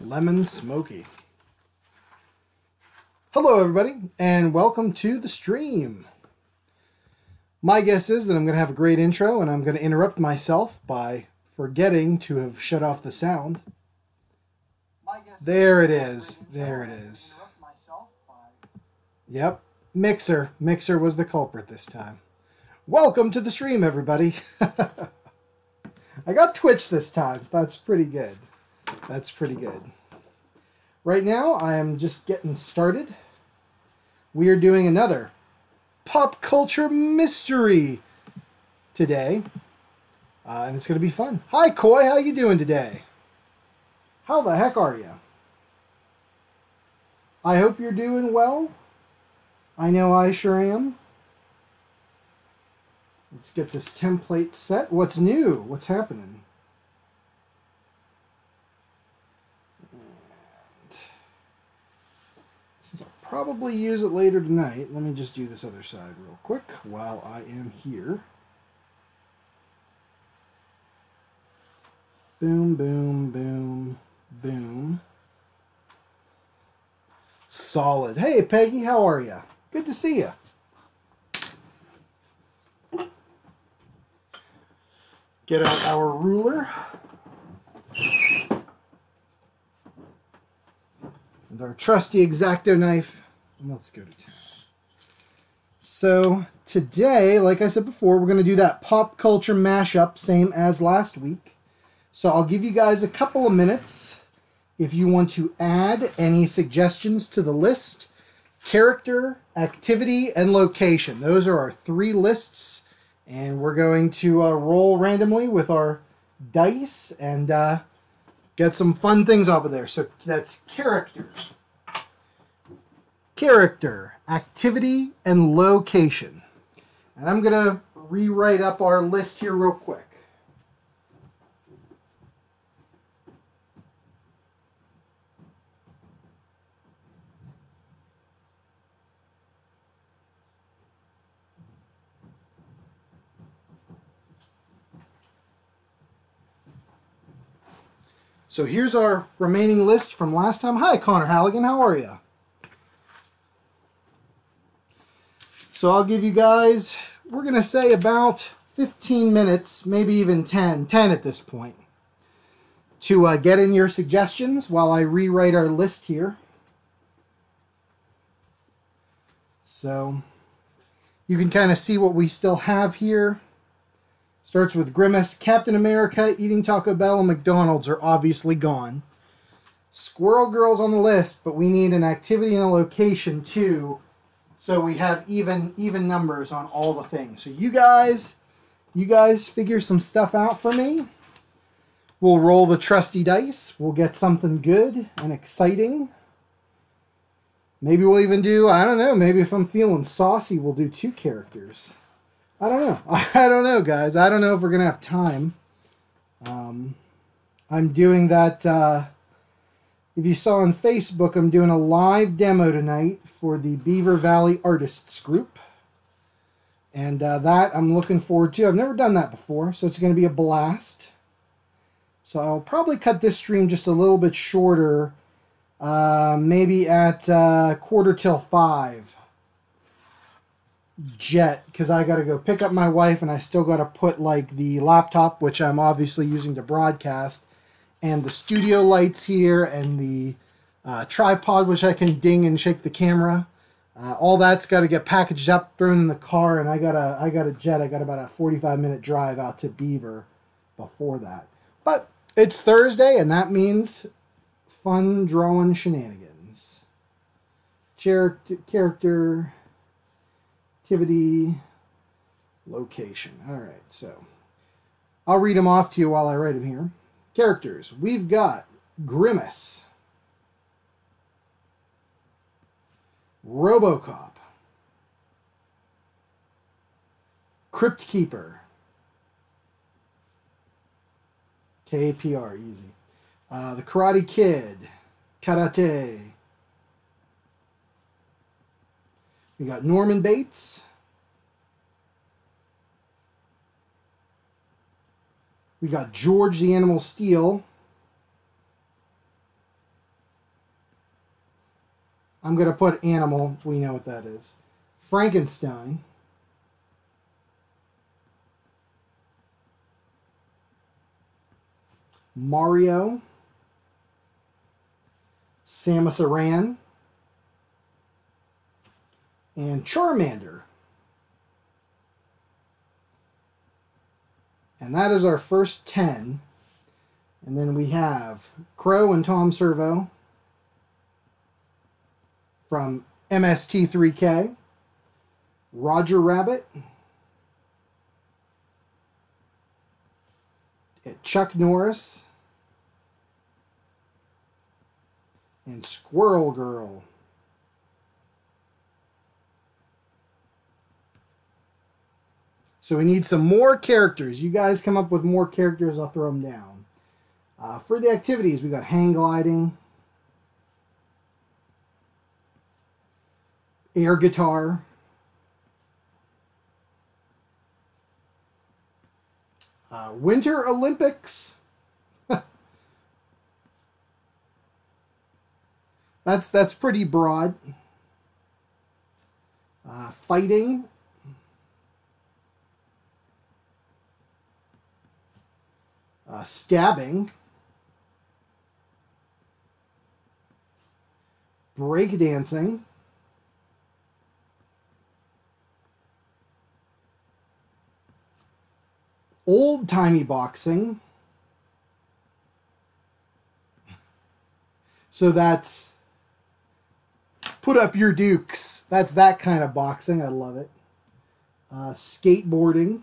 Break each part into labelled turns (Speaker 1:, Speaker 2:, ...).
Speaker 1: Lemon Smoky. Hello everybody, and welcome to the stream. My guess is that I'm going to have a great intro, and I'm going to interrupt myself by forgetting to have shut off the sound. There it is. There it is. Yep. Mixer. Mixer was the culprit this time. Welcome to the stream, everybody. I got Twitch this time, so that's pretty good. That's pretty good. Right now, I am just getting started. We are doing another pop culture mystery today, and it's going to be fun. Hi, Koi. How you doing today? How the heck are you? I hope you're doing well. I know I sure am. Let's get this template set. What's new? What's happening? And since I'll probably use it later tonight, let me just do this other side real quick while I am here. Boom, boom, boom, boom. Solid. Hey, Peggy, how are you? Good to see you. Get out our ruler. And our trusty X-Acto knife. And let's go to town. So today, like I said before, we're going to do that pop culture mashup, same as last week. So I'll give you guys a couple of minutes if you want to add any suggestions to the list. Character, activity, and location. Those are our three lists. And we're going to roll randomly with our dice and get some fun things off of there. So that's characters. Character, activity, and location. And I'm going to rewrite up our list here real quick. So here's our remaining list from last time. Hi, Connor Halligan. How are you? So I'll give you guys, we're going to say about 15 minutes, maybe even 10 at this point, to get in your suggestions while I rewrite our list here. So you can kind of see what we still have here. Starts with Grimace. Captain America, eating Taco Bell, and McDonald's are obviously gone. Squirrel Girl's on the list, but we need an activity and a location too, so we have even numbers on all the things. So you guys figure some stuff out for me. We'll roll the trusty dice. We'll get something good and exciting. Maybe we'll even do, I don't know, maybe if I'm feeling saucy, we'll do 2 characters. I don't know. I don't know, guys. I don't know if we're going to have time. I'm doing that. If you saw on Facebook, I'm doing a live demo tonight for the Beaver Valley Artists Group. And that I'm looking forward to. I've never done that before, so it's going to be a blast. So I'll probably cut this stream just a little bit shorter, maybe at 4:45. Jet, because I got to go pick up my wife, and I still got to put like the laptop, which I'm obviously using to broadcast, and the studio lights here, and the tripod, which I can ding and shake the camera. All that's got to get packaged up, thrown in the car, and I got a jet. I got about a 45-minute drive out to Beaver before that. But it's Thursday, and that means fun drawing shenanigans. Character. Activity, location. All right, so I'll read them off to you while I write them here. Characters. We've got Grimace, RoboCop, Crypt Keeper, KPR, easy. The Karate Kid, Karate. We got Norman Bates. We got George the Animal Steel. I'm going to put animal. We know what that is. Frankenstein. Mario. Samus Aran. And Charmander. And that is our first 10. And then we have Crow and Tom Servo from MST3K. Roger Rabbit. Chuck Norris. And Squirrel Girl. So we need some more characters. You guys come up with more characters, I'll throw them down. For the activities, we got hang gliding, air guitar, Winter Olympics. That's pretty broad. Fighting. Stabbing. Breakdancing. Old-timey boxing. So that's put up your dukes. That's that kind of boxing. I love it. Skateboarding.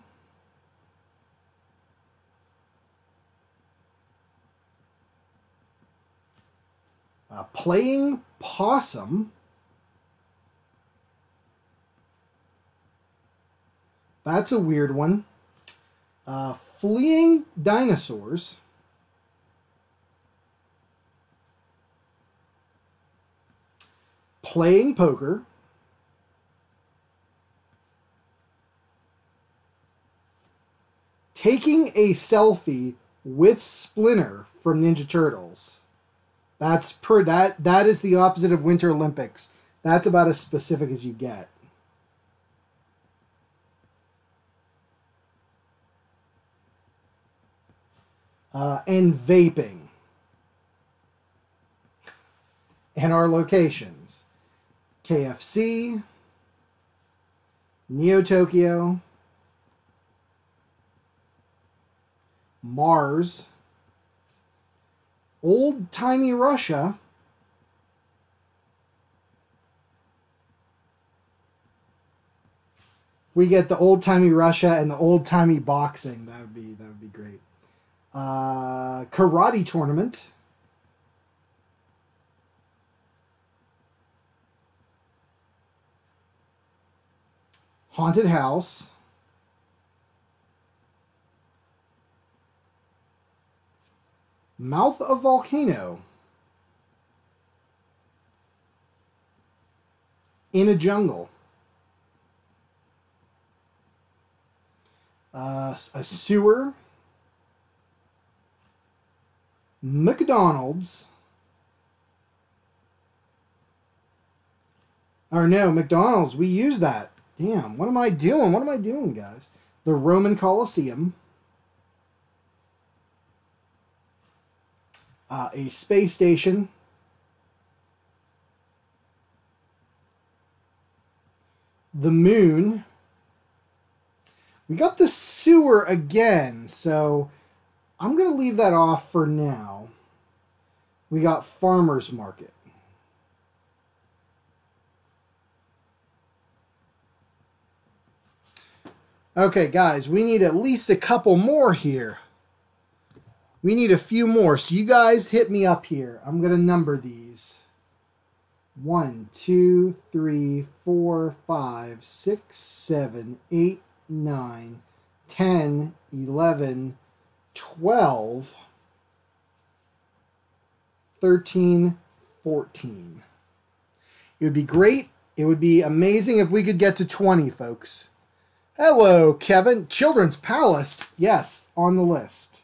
Speaker 1: Playing possum. That's a weird one. Fleeing dinosaurs. Playing poker. Taking a selfie with Splinter from Ninja Turtles. That is the opposite of Winter Olympics. That's about as specific as you get. And vaping. And our locations. KFC, Neo Tokyo, Mars, old-timey Russia, if we get the old-timey Russia and the old-timey boxing, that would be great. Karate tournament. Haunted house. Mouth of volcano. In a jungle. A sewer. McDonald's. Or no, McDonald's. We use that. Damn, what am I doing? What am I doing, guys? The Roman Colosseum. A space station. The moon. We got the sewer again, so I'm going to leave that off for now. We got farmer's market. Okay, guys, we need at least a couple more here. We need a few more, so you guys hit me up here. I'm going to number these. 1, 2, 3, 4, 5, 6, 7, 8, 9, 10, 11, 12, 13, 14. It would be great. It would be amazing if we could get to 20, folks. Hello, Kevin. Children's Palace. Yes, on the list.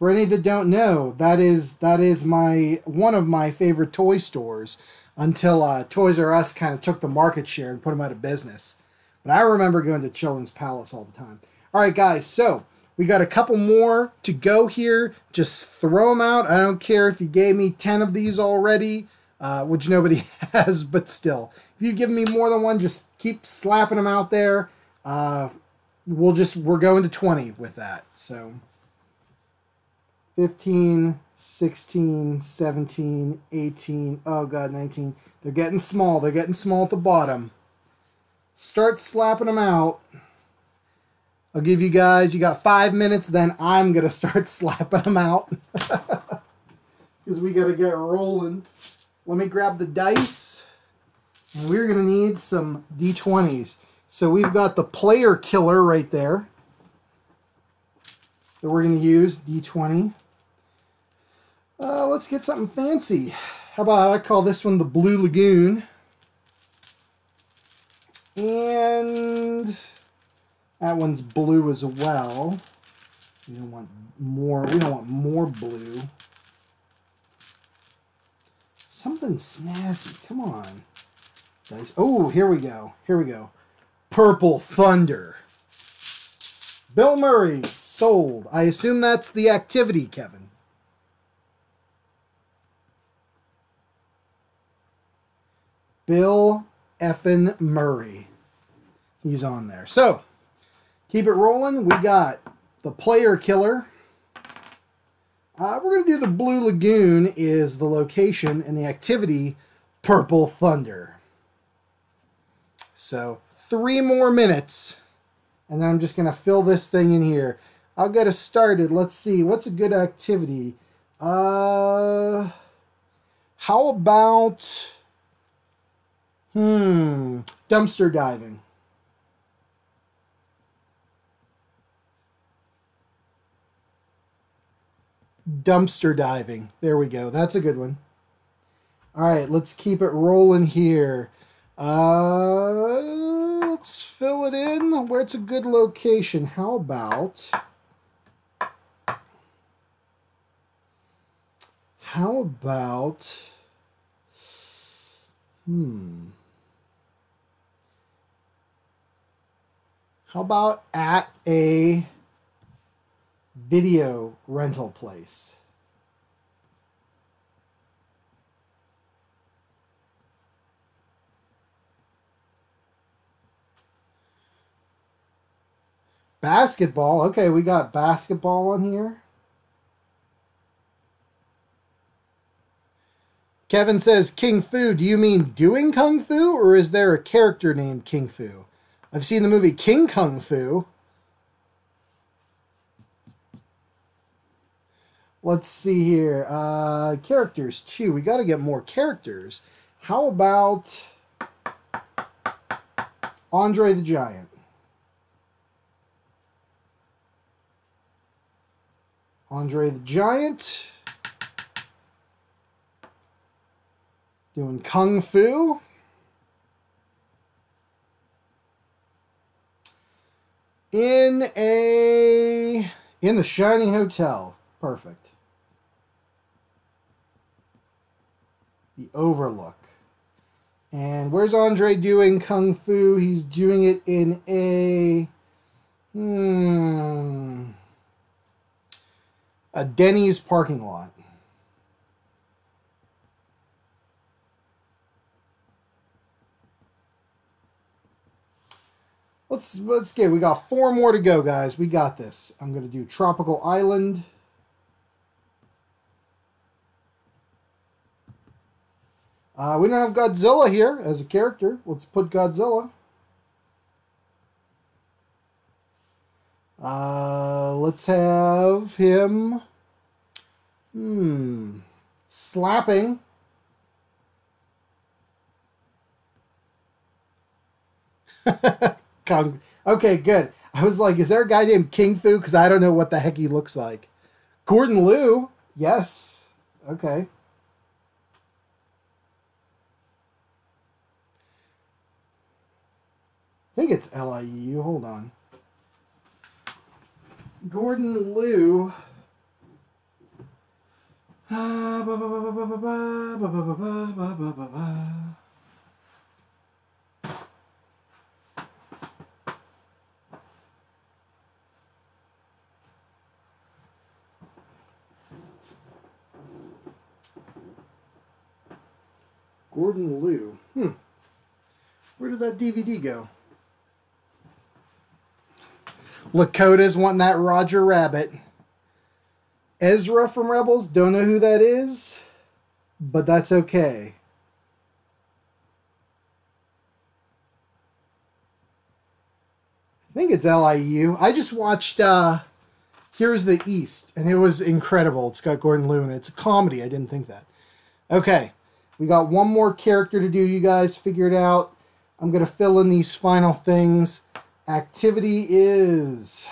Speaker 1: For any that don't know, that is my one of my favorite toy stores until Toys R Us kind of took the market share and put them out of business. But I remember going to Children's Palace all the time. All right, guys, so we got a couple more to go here. Just throw them out. I don't care if you gave me 10 of these already, which nobody has, but still. If you give me more than one, just keep slapping them out there. We're going to 20 with that. So 15, 16, 17, 18, oh god, 19. They're getting small. They're getting small at the bottom. Start slapping them out. I'll give you guys, you got 5 minutes, then I'm going to start slapping them out. Because we got to get rolling. Let me grab the dice. And we're going to need some D20s. So we've got the player killer right there that we're going to use, D20. Let's get something fancy. How about I call this one the Blue Lagoon. And that one's blue as well. We don't want more blue. Something snazzy. Come on. Dice. Oh, here we go. Here we go. Purple Thunder. Bill Murray, sold. I assume that's the activity, Kevin. Bill effin' Murray. He's on there. So, keep it rolling. We got the player killer. We're going to do the Blue Lagoon is the location, and the activity, Purple Thunder. So, 3 more minutes, and then I'm just going to fill this thing in here. I'll get us started. Let's see. What's a good activity? How about... dumpster diving. Dumpster diving. There we go. That's a good one. All right, let's keep it rolling here. Let's fill it in where it's a good location. How about... How about at a video rental place? Basketball. Okay, we got basketball on here. Kevin says, King Fu, do you mean doing Kung Fu, or is there a character named King Fu? I've seen the movie King Kung Fu. Let's see here. Characters, too. We got to get more characters. How about Andre the Giant? Andre the Giant. Doing Kung Fu. In the Shining Hotel. Perfect. The Overlook. And where's Andre doing Kung Fu? He's doing it in a Denny's parking lot. Let's get. We got 4 more to go, guys. We got this. I'm going to do Tropical Island. We don't have Godzilla here as a character. Let's put Godzilla. Let's have him. Slapping. Okay, good. I was like, is there a guy named King Fu? Because I don't know what the heck he looks like. Gordon Liu? Yes. Okay. I think it's LIU. Hold on. Gordon Liu. Gordon Liu. Where did that DVD go? Lakota's wanting that Roger Rabbit. Ezra from Rebels. Don't know who that is, but that's okay. I think it's LIU. I just watched Here's the East, and it was incredible. It's got Gordon Liu in it. It's a comedy. I didn't think that. Okay. We got one more character to do, you guys. Figure it out. I'm going to fill in these final things. Activity is...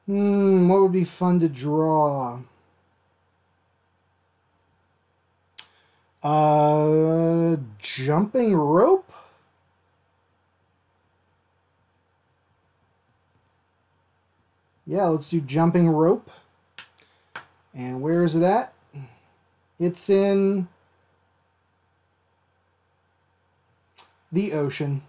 Speaker 1: what would be fun to draw? Jumping rope? Yeah, let's do jumping rope. And where is it at? It's in the ocean.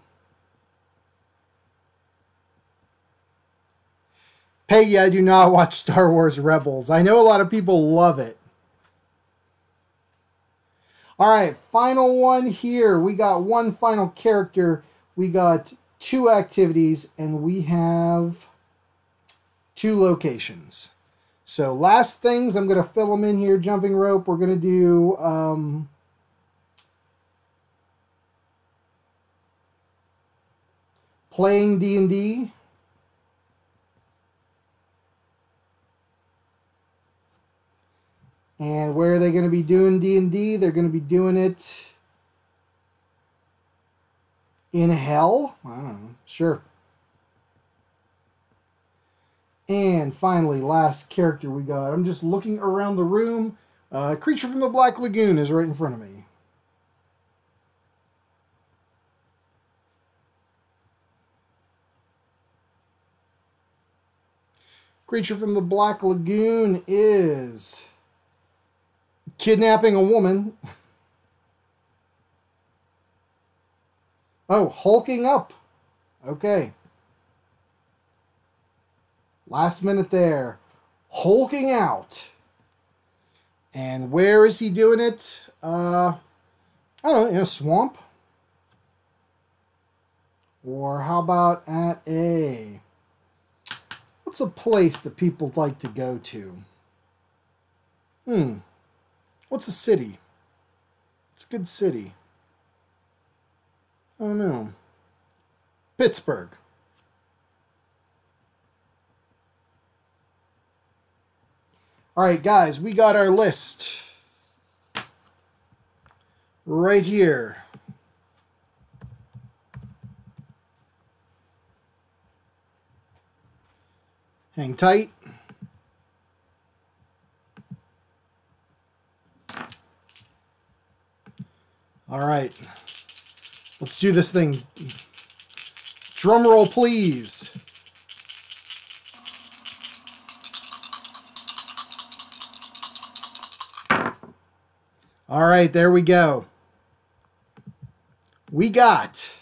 Speaker 1: Peggy, I do not watch Star Wars Rebels. I know a lot of people love it. All right, final one here. We got one final character. We got 2 activities, and we have 2 locations. So last things, I'm going to fill them in here. Jumping rope, we're going to do... playing D&D. And where are they going to be doing D&D? They're going to be doing it in hell? I don't know. Sure. And finally, last character we got. I'm just looking around the room. Creature from the Black Lagoon is right in front of me. Creature from the Black Lagoon is kidnapping a woman. Oh, hulking up. Okay. Last minute there. Hulking out. And where is he doing it? I don't know, in a swamp? Or how about at a... What's a place that people like to go to? What's a city? It's a good city. I don't know. Pittsburgh. All right, guys, we got our list right here. Hang tight. All right, let's do this thing. Drum roll, please. All right, there we go. We got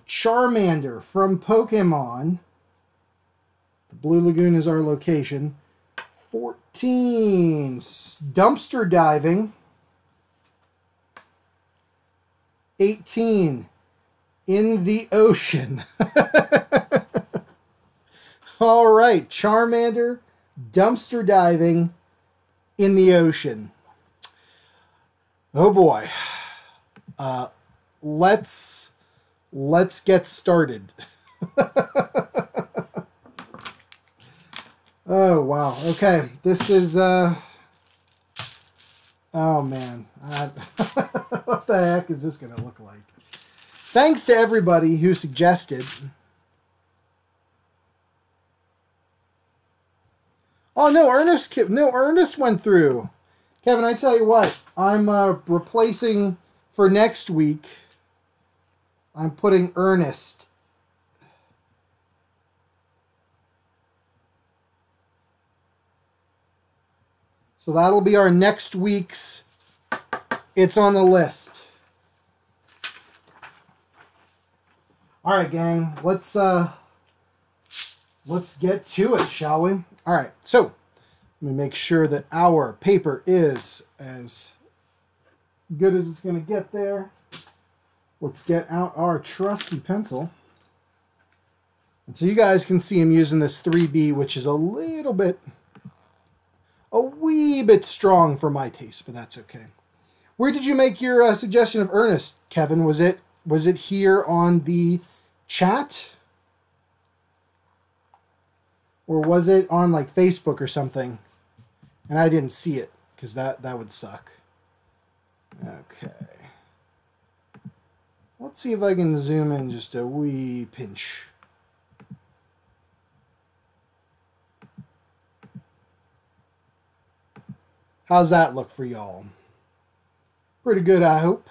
Speaker 1: Charmander from Pokemon. The Blue Lagoon is our location. 14, dumpster diving. 18, in the ocean. All right, Charmander, dumpster diving, in the ocean. Oh boy. Let's get started. Oh wow. Okay, this is oh man. What the heck is this gonna look like? Thanks to everybody who suggested. Oh no, Ernest went through. Kevin, I tell you what, I'm replacing for next week. I'm putting Ernest. So that'll be our next week's It's on the List. All right, gang. Let's get to it, shall we? All right. So let me make sure that our paper is as good as it's going to get there. Let's get out our trusty pencil. And so you guys can see I'm using this 3B, which is a wee bit strong for my taste, but that's okay. Where did you make your suggestion of Ernest, Kevin? Was it here on the chat? Or was it on like Facebook or something? And I didn't see it, because that would suck. Okay. Let's see if I can zoom in just a wee pinch. How's that look for y'all? Pretty good, I hope.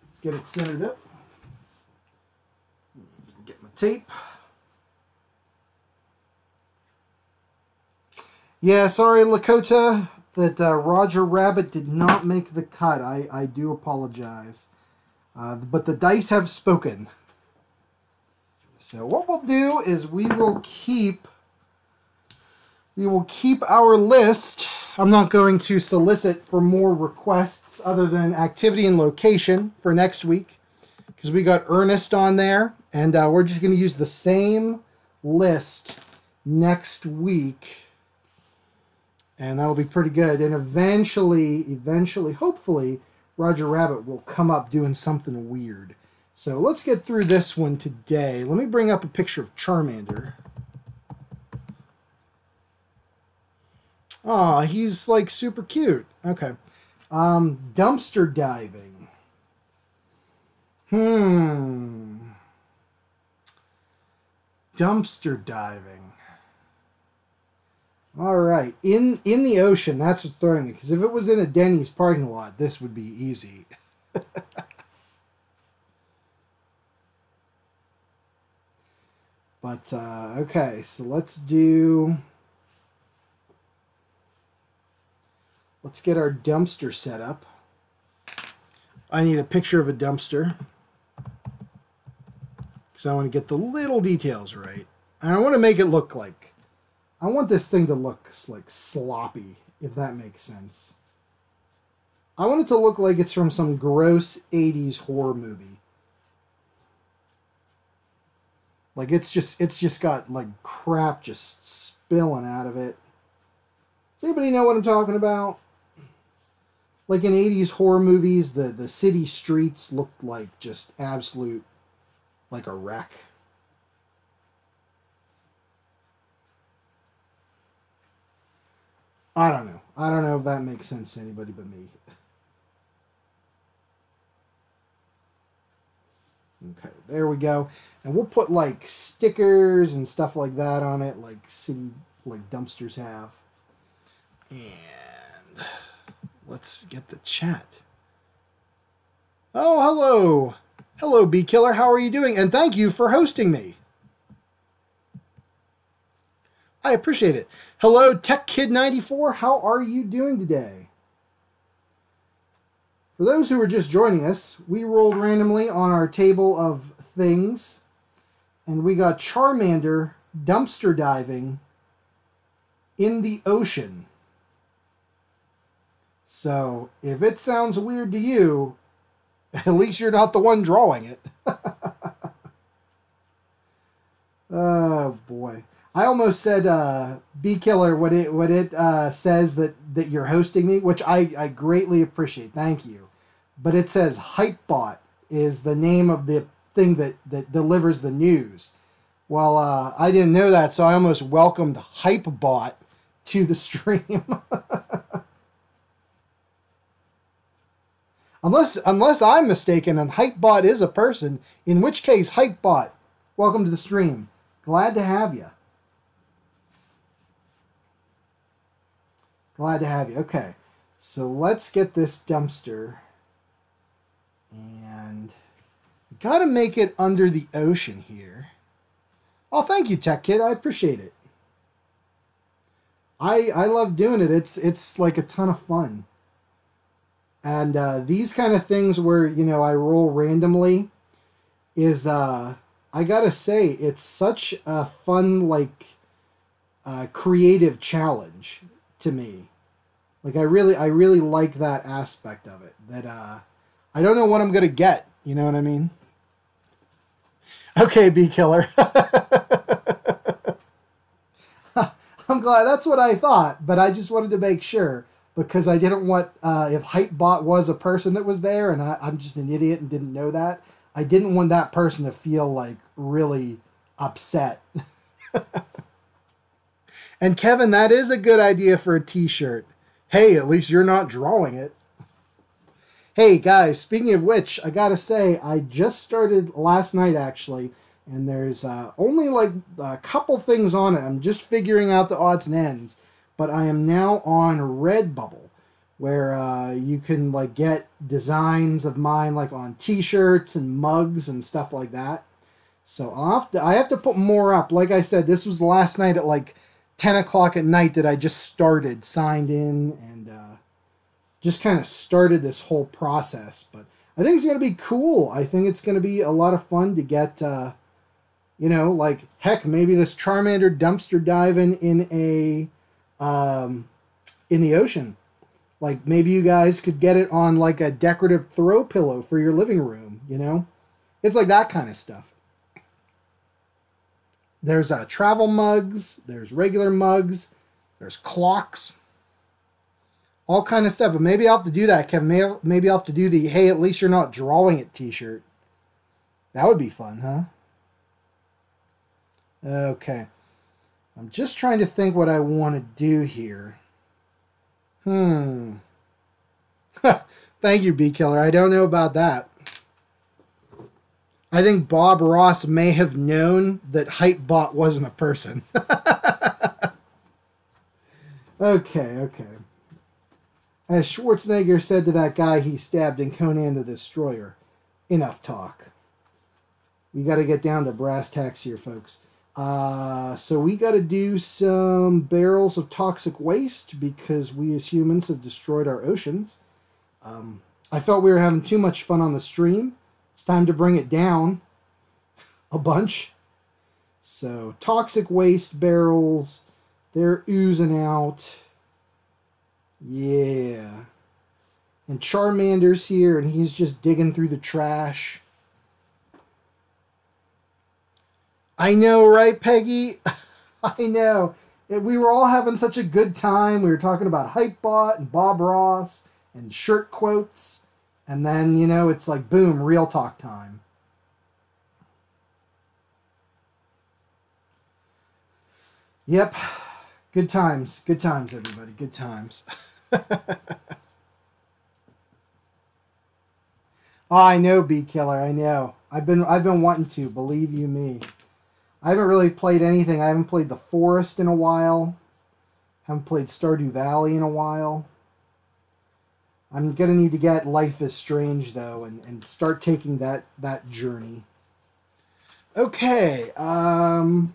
Speaker 1: Let's get it centered up. Get my tape. Yeah, sorry, Lakota, that Roger Rabbit did not make the cut. I do apologize. But the dice have spoken. So what we'll do is we will keep our list. I'm not going to solicit for more requests other than activity and location for next week, because we got Ernest on there, and we're just going to use the same list next week, and that'll be pretty good. And eventually, hopefully, Roger Rabbit will come up doing something weird. So let's get through this one today. Let me bring up a picture of Charmander. Aw, he's like super cute. Okay. Dumpster diving. Dumpster diving. All right. In the ocean, that's what's throwing me. Because if it was in a Denny's parking lot, this would be easy. But, okay. So let's get our dumpster set up. I need a picture of a dumpster, because I want to get the little details right. And I want to make it look like, I want this thing to look like sloppy, if that makes sense. I want it to look like it's from some gross 80s horror movie. Like it's just got like crap just spilling out of it. Does anybody know what I'm talking about? Like in 80s horror movies, the city streets looked like just absolute, like a wreck. I don't know. I don't know if that makes sense to anybody but me. Okay, there we go. And we'll put like stickers and stuff like that on it, like city, like dumpsters have. And let's get the chat. Oh, hello. Hello, Bee Killer. How are you doing? And thank you for hosting me. I appreciate it. Hello, Tech Kid 94. How are you doing today? For those who are just joining us, we rolled randomly on our table of things, and we got Charmander dumpster diving in the ocean. So, if it sounds weird to you, at least you're not the one drawing it. Oh, boy. I almost said, Bee Killer, what it says that you're hosting me, which I greatly appreciate. Thank you. But it says Hypebot is the name of the thing that delivers the news. Well, I didn't know that, so I almost welcomed Hypebot to the stream. Unless I'm mistaken and Hypebot is a person, in which case, Hypebot, welcome to the stream. Glad to have you. Glad to have you. Okay, so let's get this dumpster. And got to make it under the ocean here. Oh, thank you, Tech Kid. I appreciate it. I love doing it. It's like a ton of fun. And these kind of things where, you know, I roll randomly is, I gotta say, it's such a fun, like, creative challenge to me. Like, I really like that aspect of it. That, I don't know what I'm gonna get. You know what I mean? Okay, Bee Killer. I'm glad. That's what I thought, but I just wanted to make sure because I didn't want, if Hypebot was a person that was there and I'm just an idiot and didn't know that, I didn't want that person to feel like really upset. And Kevin, that is a good idea for a t-shirt. Hey, at least you're not drawing it. Hey guys, speaking of which, I gotta say, I just started last night actually, and there's only like a couple things on it. I'm just figuring out the odds and ends, but I am now on Redbubble, where you can like get designs of mine like on t-shirts and mugs and stuff like that. So I have to put more up. Like I said, this was last night at like 10 o'clock at night that I just started, signed in, and just kind of started this whole process. But I think it's going to be cool. I think it's going to be a lot of fun to get, you know, like, heck, maybe this Charmander dumpster diving in the ocean. Like, maybe you guys could get it on, like, a decorative throw pillow for your living room, you know? It's like that kind of stuff. There's travel mugs, there's regular mugs, there's clocks, all kind of stuff. But maybe I'll have to do that, Kevin. Maybe I'll have to do the, hey, at least you're not drawing it t-shirt. That would be fun, huh? Okay. I'm just trying to think what I want to do here. Thank you, Bee Killer. I don't know about that. I think Bob Ross may have known that Hypebot wasn't a person. Okay. As Schwarzenegger said to that guy he stabbed in Conan the Destroyer, enough talk. We got to get down to brass tacks here, folks. So we got to do some barrels of toxic waste because we as humans have destroyed our oceans. I felt we were having too much fun on the stream. It's time to bring it down a bunch. So toxic waste barrels, they're oozing out. Yeah. And Charmander's here and he's just digging through the trash. I know, right, Peggy? I know. We were all having such a good time. We were talking about Hypebot and Bob Ross and shirt quotes. And then, you know, it's like, boom, real talk time. Yep. Good times. Good times, everybody. Good times. Oh, I know, Bee Killer. I know. I've been wanting to, believe you me. I haven't really played anything. I haven't played The Forest in a while. Haven't played Stardew Valley in a while. I'm going to need to get Life is Strange, though, and start taking that journey. Okay. All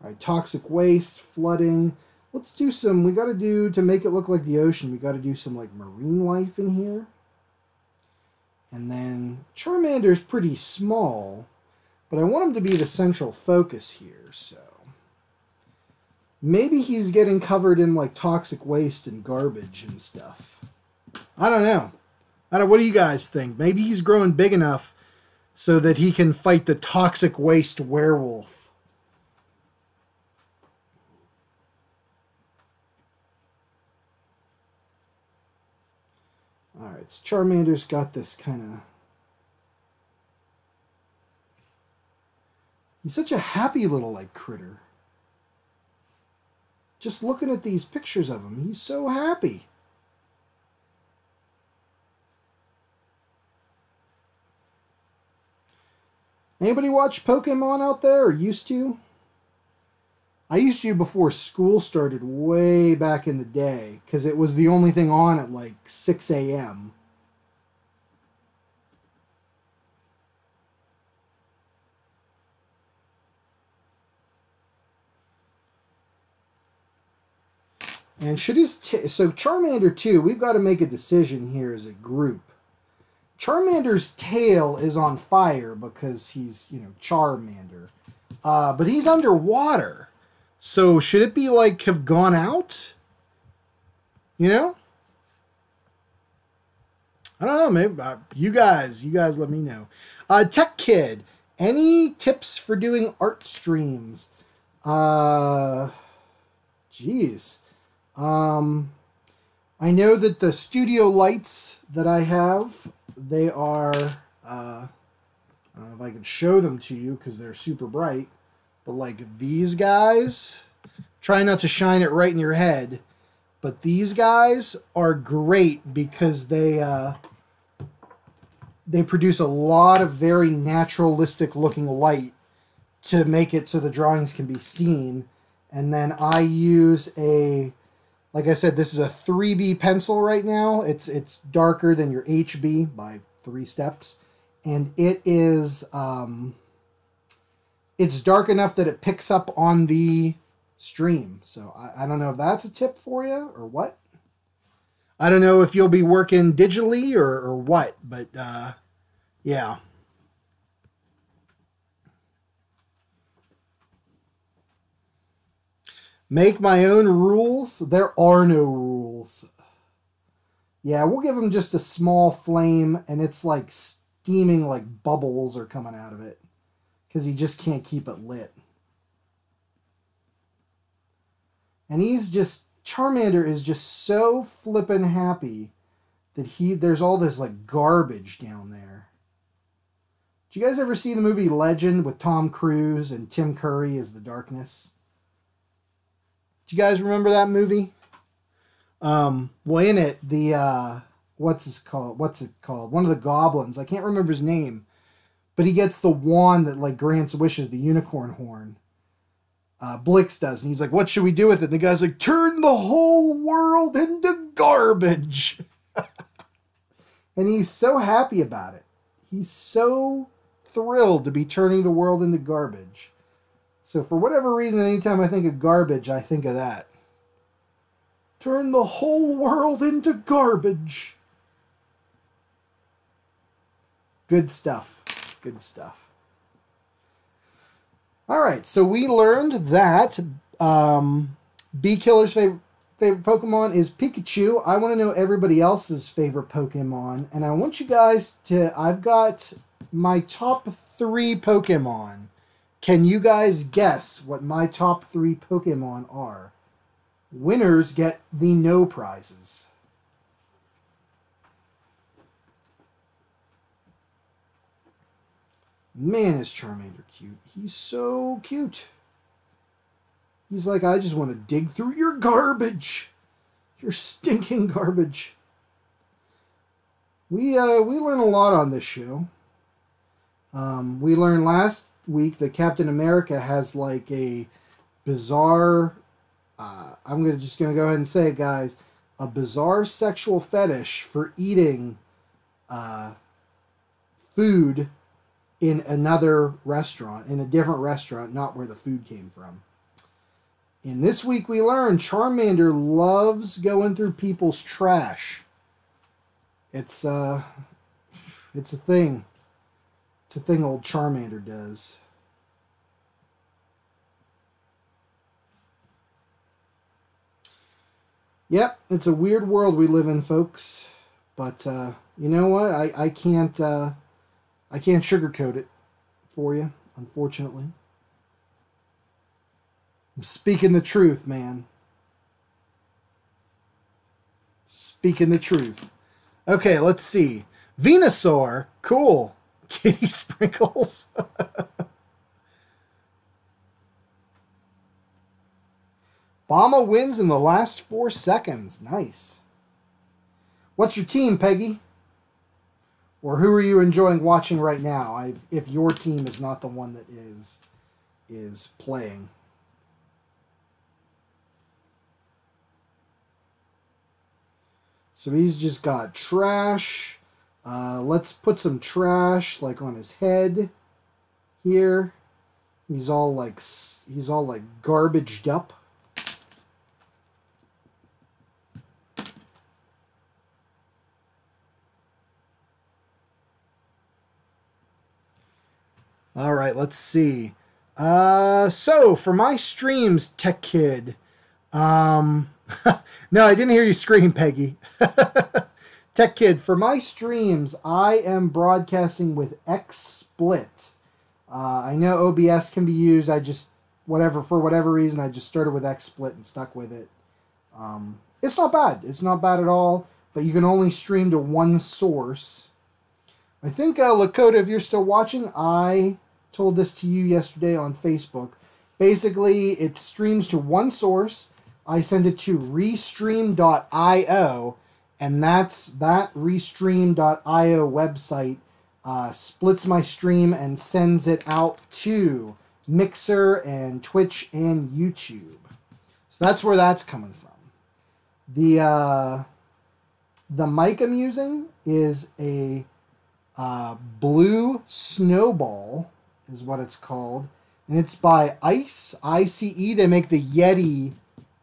Speaker 1: right, toxic waste, flooding. Let's do some, we got to do, to make it look like the ocean, we got to do some, like, marine life in here. And then Charmander's pretty small, but I want him to be the central focus here, so. Maybe he's getting covered in, like, toxic waste and garbage and stuff. I don't know. What do you guys think? Maybe he's growing big enough so that he can fight the toxic waste werewolf. Alright, so Charmander's got this kind of... He's such a happy little, like, critter. Just looking at these pictures of him, he's so happy. Anybody watch Pokemon out there, or used to? I used to before school started way back in the day, because it was the only thing on at like 6 a.m. And should his... So Charmander 2, we've got to make a decision here as a group. Charmander's tail is on fire because he's, you know, Charmander. But he's underwater. So should it be like have gone out? You know? I don't know. Maybe you guys let me know. Tech Kid, any tips for doing art streams? Geez. I know that the studio lights that I have, they are, I don't know if I can show them to you because they're super bright, but like these guys, try not to shine it right in your head, but these guys are great because they produce a lot of very naturalistic looking light to make it so the drawings can be seen. And then I use like I said, this is a 3B pencil right now. It's darker than your HB by 3 steps. And it is, it's dark enough that it picks up on the stream. So I don't know if that's a tip for you or what. I don't know if you'll be working digitally or what, but yeah. Make my own rules? There are no rules. Yeah, we'll give him just a small flame, and it's like steaming like bubbles are coming out of it. Because he just can't keep it lit. And he's just... Charmander is just so flippin' happy that there's all this like garbage down there. Did you guys ever see the movie Legend with Tom Cruise and Tim Curry as the Darkness? Do you guys remember that movie? Well, in it, the, what's it called? One of the goblins, I can't remember his name, but he gets the wand that, like, grants wishes, the unicorn horn. Blix does, and he's like, what should we do with it? And the guy's like, turn the whole world into garbage. And he's so happy about it. He's so thrilled to be turning the world into garbage. So for whatever reason, anytime I think of garbage, I think of that. Turn the whole world into garbage. Good stuff. Good stuff. All right, so we learned that Bee Killer's favorite Pokemon is Pikachu. I want to know everybody else's favorite Pokemon, and I want you guys to... I've got my top 3 Pokemon. Can you guys guess what my top 3 Pokemon are? Winners get the no prizes. Man, is Charmander cute. He's so cute. He's like, I just want to dig through your garbage. Your stinking garbage. We learn a lot on this show. We learned last week that Captain America has like a bizarre, I'm just going to go ahead and say it, guys, a bizarre sexual fetish for eating food in another restaurant, in a different restaurant, not where the food came from. And this week we learned Charmander loves going through people's trash. It's a thing. It's a thing old Charmander does. Yep, it's a weird world we live in, folks. But you know what? I can't sugarcoat it for you, unfortunately. I'm speaking the truth, man. Speaking the truth. Okay, let's see. Venusaur, cool. Kitty Sprinkles. Bama wins in the last 4 seconds. Nice. What's your team, Peggy? Or who are you enjoying watching right now? If your team is not the one that is playing. So he's just got trash. Let's put some trash like on his head here. He's all like garbaged up. All right, let's see. So for my streams, Tech Kid. No, I didn't hear you scream, Peggy. Tech Kid, for my streams, I am broadcasting with XSplit. I know OBS can be used. I just, for whatever reason, I just started with XSplit and stuck with it. It's not bad. It's not bad at all, but you can only stream to one source. I think, Lakota, if you're still watching, I told this to you yesterday on Facebook. Basically, it streams to one source. I send it to restream.io, and that restream.io website splits my stream and sends it out to Mixer and Twitch and YouTube. So that's where that's coming from. The mic I'm using is a Blue Snowball, is what it's called, and it's by ICE. ICE. They make the Yeti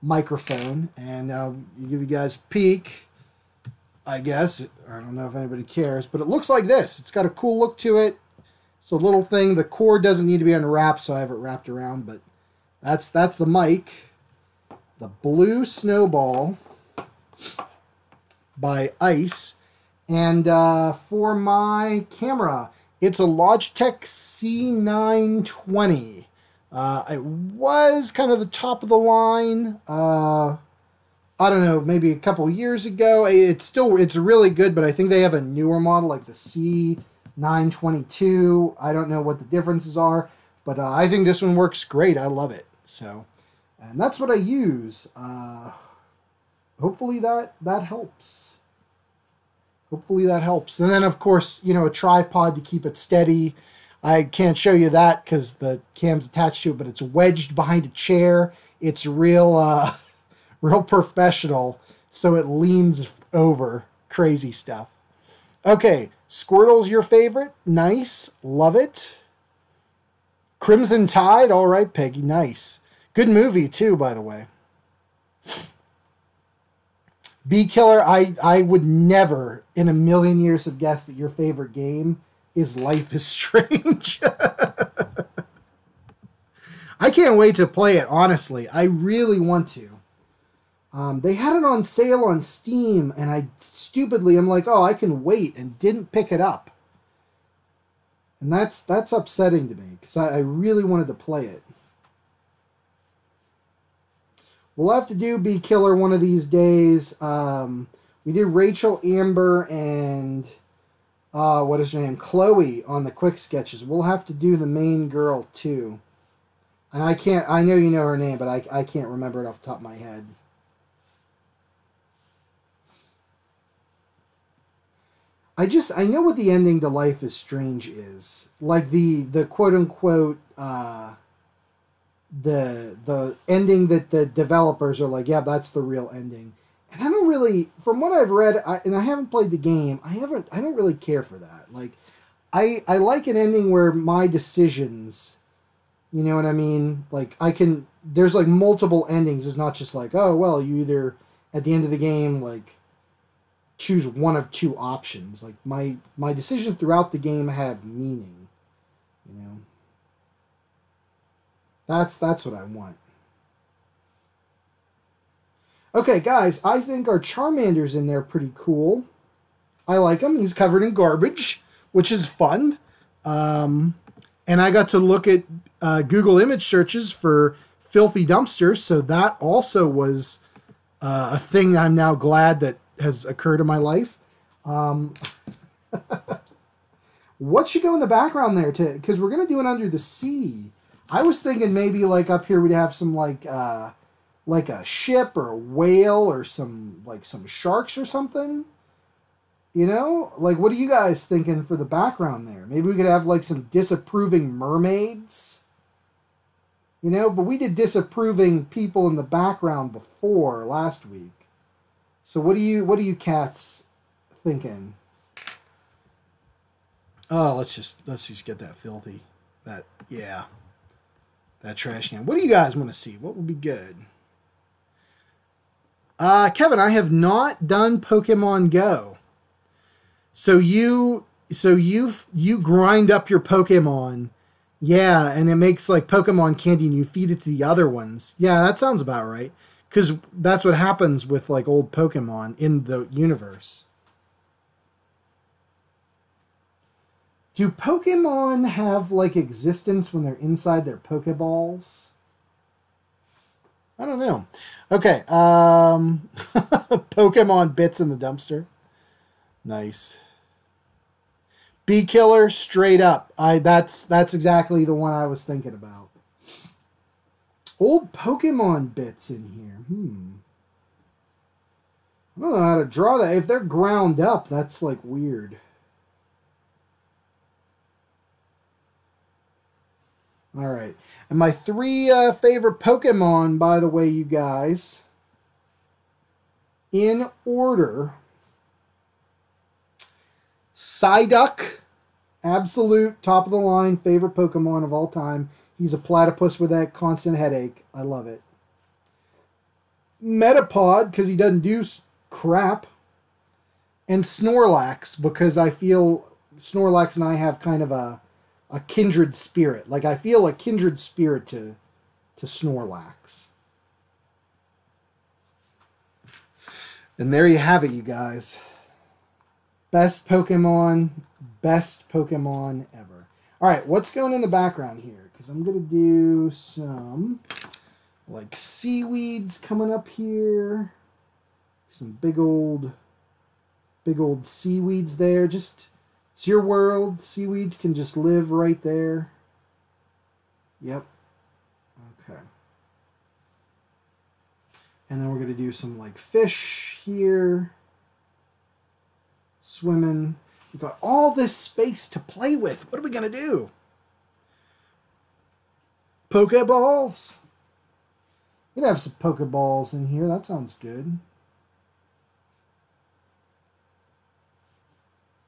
Speaker 1: microphone, and give you guys a peek. I guess I don't know if anybody cares, but it looks like this. It's got a cool look to it. It's a little thing. The cord doesn't need to be unwrapped, so I have it wrapped around. But that's the mic, the Blue Snowball by ICE. And for my camera, it's a Logitech C920. It was kind of the top of the line. I don't know, maybe a couple years ago. It's really good, but I think they have a newer model, like the C922. I don't know what the differences are, but I think this one works great. I love it. So, and that's what I use. Hopefully that helps. Hopefully that helps. And then, of course, a tripod to keep it steady. I can't show you that because the cam's attached to it, but it's wedged behind a chair. It's real professional, so it leans over. Crazy stuff. Okay, Squirtle's your favorite. Nice. Love it. Crimson Tide. All right, Peggy. Nice. Good movie, too, by the way. Bee Killer, I would never in a million years have guessed that your favorite game is Life is Strange. I can't wait to play it, honestly. I really want to. They had it on sale on Steam, and I'm like, oh, I can wait, and didn't pick it up. And that's upsetting to me, because I really wanted to play it. We'll have to do Bee Killer one of these days. We did Rachel, Amber, and what is her name? Chloe on the quick sketches. We'll have to do the main girl too. And I know you know her name, but I can't remember it off the top of my head. I know what the ending to Life is Strange is. Like the quote unquote the ending that the developers are like, yeah, that's the real ending. And I don't really, from what I've read, and I haven't played the game, I don't really care for that. Like, I like an ending where my decisions, you know what I mean? Like, there's like multiple endings. It's not just like, oh, well, you either, at the end of the game, like, choose one of two options. Like, my decisions throughout the game have meaning, you know? That's what I want. Okay, guys, I think our Charmander's in there pretty cool. I like him. He's covered in garbage, which is fun. And I got to look at Google image searches for filthy dumpsters, so that also was a thing I'm now glad that has occurred in my life. What should go in the background there? Because we're going to do it under the sea. I was thinking maybe like up here we'd have some like a ship or a whale or some sharks or something. You know? Like, what are you guys thinking for the background there? Maybe we could have like some disapproving mermaids. You know, but we did disapproving people in the background before last week. So what are you cats thinking? Oh, let's just get that filthy. That trash can. What do you guys want to see? What would be good? Kevin, I have not done Pokemon Go. So you grind up your Pokemon Yeah, and it makes like Pokemon candy and you feed it to the other ones. Yeah, that sounds about right. Because that's what happens with like old Pokemon in the universe. Do Pokemon have like existence when they're inside their Pokeballs? I don't know. Okay, Pokemon bits in the dumpster. Nice. Bee Killer, straight up. That's exactly the one I was thinking about. Old Pokemon bits in here. I don't know how to draw that. If they're ground up, that's like weird. All right. And my three favorite Pokemon, by the way, you guys, in order: Psyduck, absolute top of the line favorite Pokemon of all time. He's a platypus with that constant headache. I love it. Metapod, because he doesn't do crap. And Snorlax, because I feel Snorlax and I have kind of a kindred spirit. Like, I feel a kindred spirit to Snorlax. And there you have it, you guys. Best Pokemon ever. All right, what's going in the background here? Because I'm going to do some, like, seaweeds coming up here. Some big old seaweeds there. Just, it's your world. Seaweeds can just live right there. Yep. Okay. And then we're going to do some, like, fish here. Swimming. We've got all this space to play with. What are we going to do? Pokeballs. We're going to have some Pokeballs in here. That sounds good.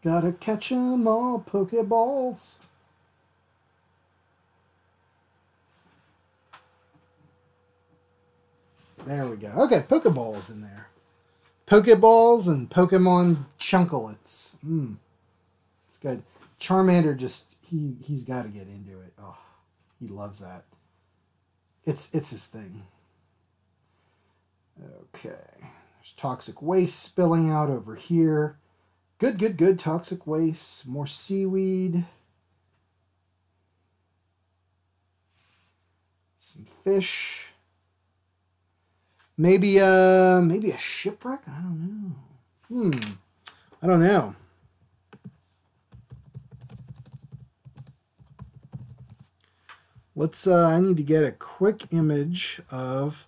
Speaker 1: Gotta catch 'em all, Pokeballs. There we go. Okay, Pokeballs in there. Pokeballs and Pokemon Chunklets. It's good. Charmander just, he's got to get into it. Oh, he loves that. It's his thing. Okay. There's toxic waste spilling out over here. Good. Toxic waste. More seaweed. Some fish. Maybe a shipwreck? I don't know. I don't know. Let's, I need to get a quick image of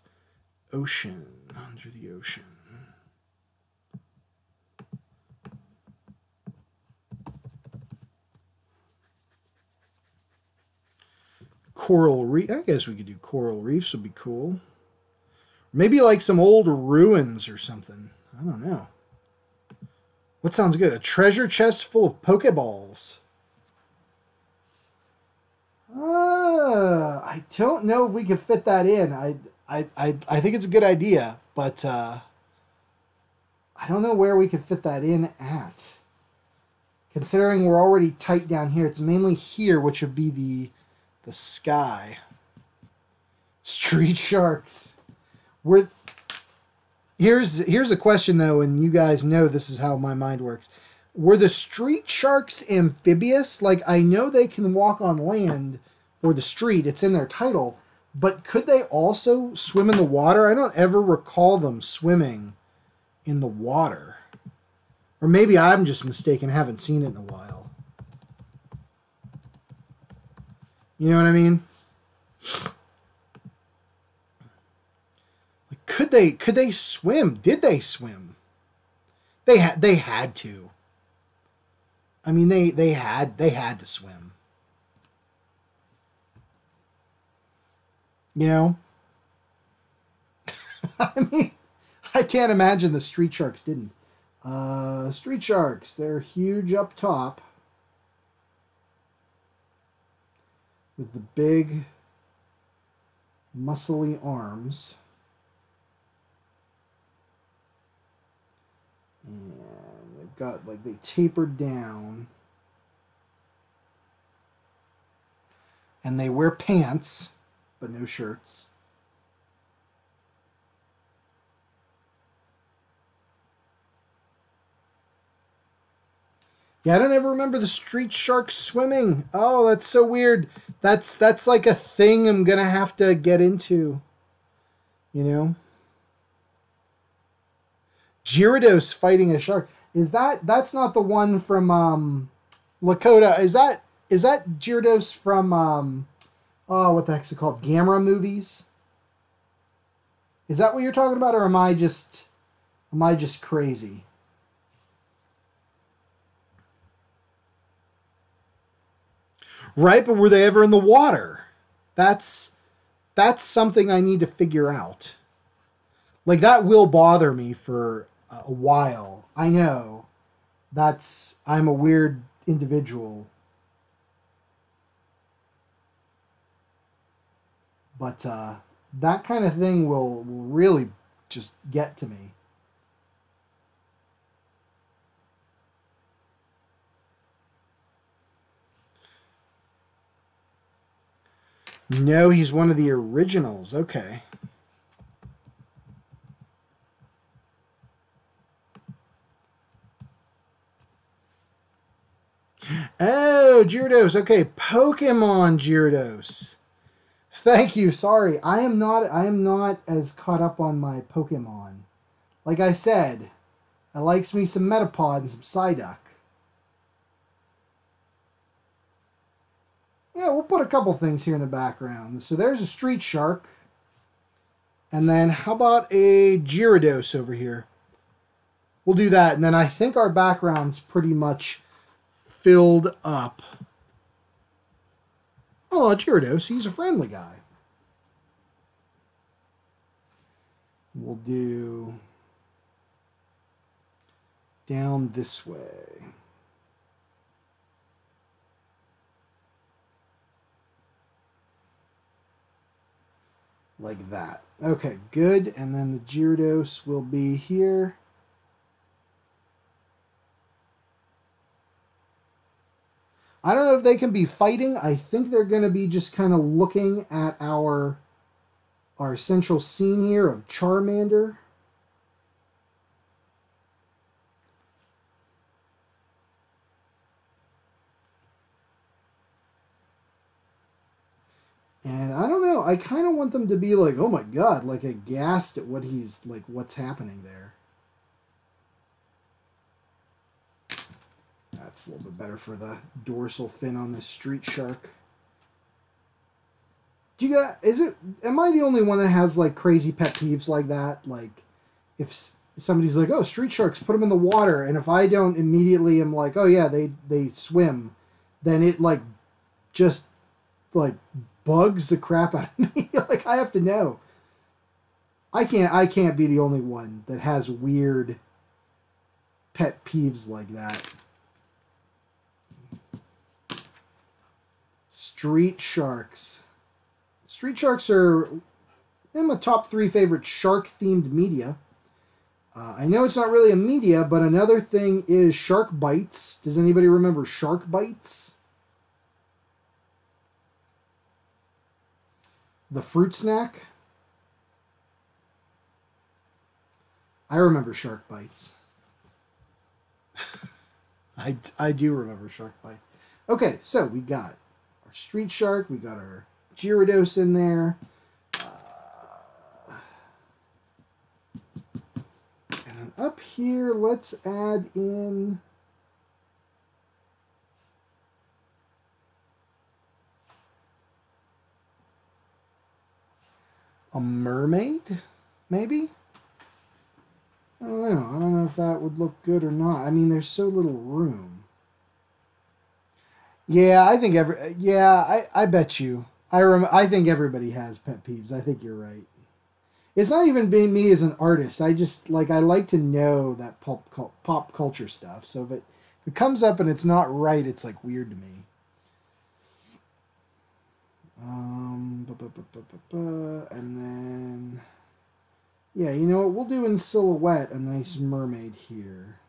Speaker 1: ocean, under the ocean. Coral reef. I guess we could do coral reefs would be cool. Maybe like some old ruins or something. I don't know. What sounds good? A treasure chest full of Pokeballs. I don't know if we could fit that in. I think it's a good idea, but I don't know where we could fit that in at. Considering we're already tight down here, it's mainly here, which would be the sky. Street sharks. Here's a question though, and you guys know this is how my mind works. Were the street sharks amphibious? Like, I know they can walk on land or the street, it's in their title, but could they also swim in the water? I don't ever recall them swimming in the water. Or maybe I'm just mistaken, haven't seen it in a while. You know what I mean? Could they swim? Did they swim? They had to. I mean, they had to swim. You know? I mean, I can't imagine the street sharks didn't. Street sharks, they're huge up top. With the big, muscly arms. And they've got, like, they taper down. And they wear pants, but no shirts. Yeah, I don't ever remember the street sharks swimming. Oh, that's so weird. That's like a thing I'm gonna have to get into. You know? Gyarados fighting a shark. That's not the one from Lakota. Is that Gyarados from oh, what the heck's it called? Gamera movies? Is that what you're talking about, or am I just crazy? Right, but were they ever in the water? That's something I need to figure out. Like, that will bother me for a while. I know. I'm a weird individual. But that kind of thing will really just get to me. No, he's one of the originals. Okay. Oh, Gyarados. Okay, Pokemon Gyarados. Thank you. Sorry, I am not as caught up on my Pokemon. Like I said, I likes me some Metapod and some Psyduck. Yeah, we'll put a couple things here in the background. So there's a Street Shark. And then how about a Gyarados over here? We'll do that. And then I think our background's pretty much filled up. Oh, Gyarados, he's a friendly guy. We'll do down this way. Like that. Okay, good. And then the Gyarados will be here. I don't know if they can be fighting. I think they're going to be just kind of looking at our central scene here of Charmander. And I don't know, I kind of want them to be like, oh my god, like aghast at what's happening there. That's a little bit better for the dorsal fin on this Street Shark. Am I the only one that has like crazy pet peeves like that? Like, if somebody's like, oh, Street Sharks, put them in the water, and if I don't immediately am like, oh yeah, they swim, then it like just like bugs the crap out of me. Like, I have to know. I can't be the only one that has weird pet peeves like that. Street Sharks. Street Sharks are my top 3 favorite shark-themed media. I know it's not really a media, but another thing is Shark Bites. Does anybody remember Shark Bites? The fruit snack? I remember Shark Bites. I do remember Shark Bites. Okay, so we got our Street Shark, we got our Gyarados in there. And then up here, let's add in a mermaid, maybe? I don't know. I don't know if that would look good or not. I mean, there's so little room. Yeah, I think I bet you. I think everybody has pet peeves. I think you're right. It's not even being me as an artist. I just I like to know that pop culture stuff. So if it comes up and it's not right, it's like weird to me. And then, yeah, you know what? We'll do in silhouette a nice mermaid here.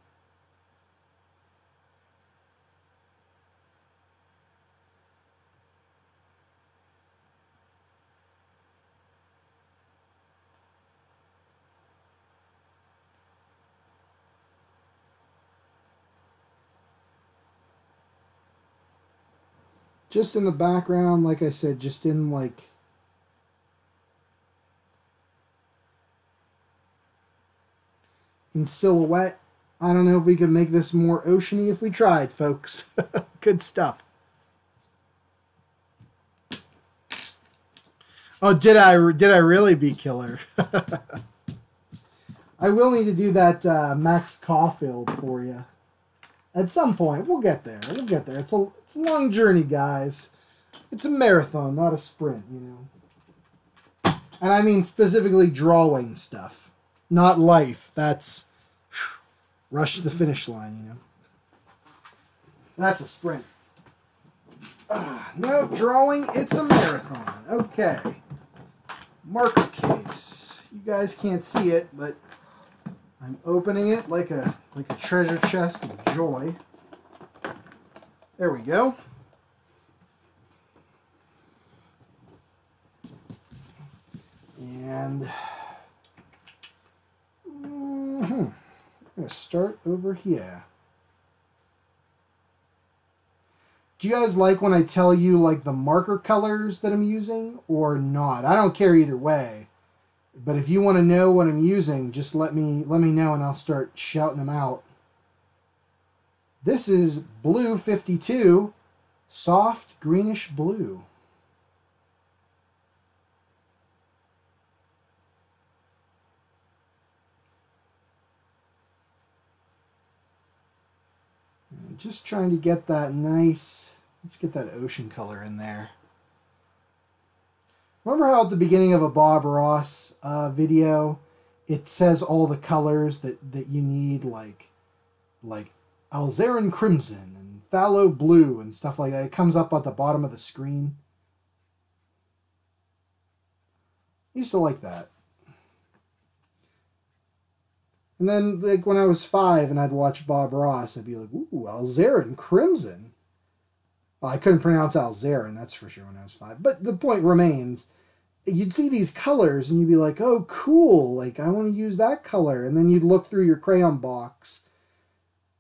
Speaker 1: just in the background, like I said, just in like in silhouette. I don't know if we could make this more oceany if we tried, folks. Good stuff. Oh, did I really be killer? I will need to do that Max Caulfield for you. At some point, we'll get there. We'll get there. It's a long journey, guys. It's a marathon, not a sprint, you know. And I mean specifically drawing stuff, not life. That's rush to the finish line, you know. That's a sprint. No, drawing, it's a marathon. Okay. Marker case. You guys can't see it, but I'm opening it like a treasure chest of joy. There we go. And I'm going to start over here. Do you guys like when I tell you like the marker colors that I'm using or not? I don't care either way. But if you want to know what I'm using, just let me know and I'll start shouting them out. This is Blue 52, soft greenish blue. I'm just trying to get that nice, let's get that ocean color in there. Remember how at the beginning of a Bob Ross video, it says all the colors that you need, like alizarin crimson and phthalo blue and stuff like that. It comes up at the bottom of the screen. I used to like that. And then, like, when I was 5 and I'd watch Bob Ross, I'd be like, ooh, alizarin crimson. Well, I couldn't pronounce alizarin, that's for sure, when I was 5. But the point remains, you'd see these colors and you'd be like, oh, cool, like, I want to use that color. And then you'd look through your crayon box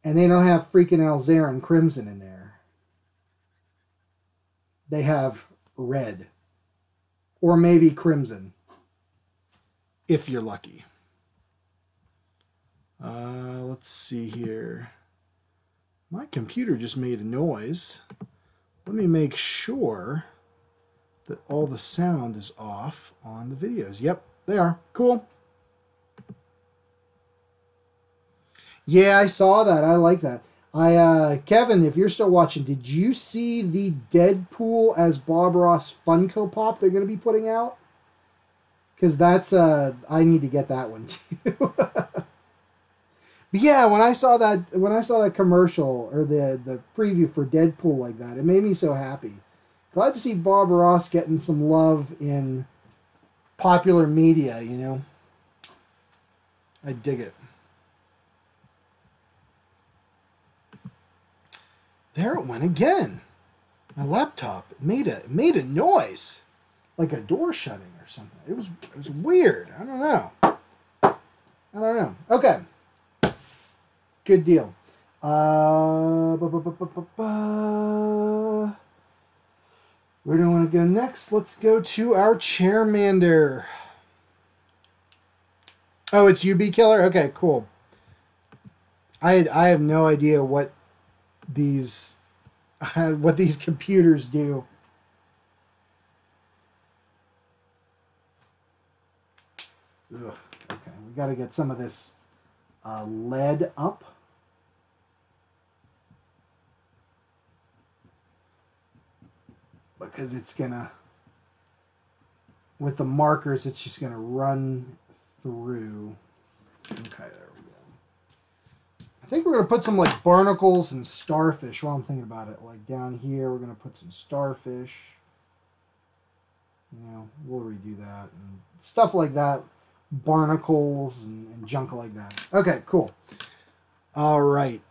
Speaker 1: and they don't have freaking alizarin crimson in there. They have red. Or maybe crimson. If you're lucky. Let's see here. My computer just made a noise. Let me make sure that all the sound is off on the videos. Yep, they are. Cool. Yeah, I saw that. I like that. Kevin, if you're still watching, did you see the Deadpool as Bob Ross Funko Pop they're going to be putting out? Because that's, I need to get that one too. But yeah, when I saw that commercial or the preview for Deadpool like that, it made me so happy. Glad to see Bob Ross getting some love in popular media, you know. I dig it. There it went again. My laptop made a noise, like a door shutting or something. It was weird. I don't know. Okay. Good deal. Where do I want to go next? Let's go to our Charmander. Oh, it's UB Killer? Okay, cool. I have no idea what these computers do. Ugh, okay, we got to get some of this lead up. Because it's gonna, with the markers, it's just gonna run through. Okay, there we go. I think we're gonna put some like barnacles and starfish while I'm thinking about it. Like down here, we're gonna put some starfish. You know, we'll redo that and stuff like that. Barnacles and junk like that. Okay, cool. All right.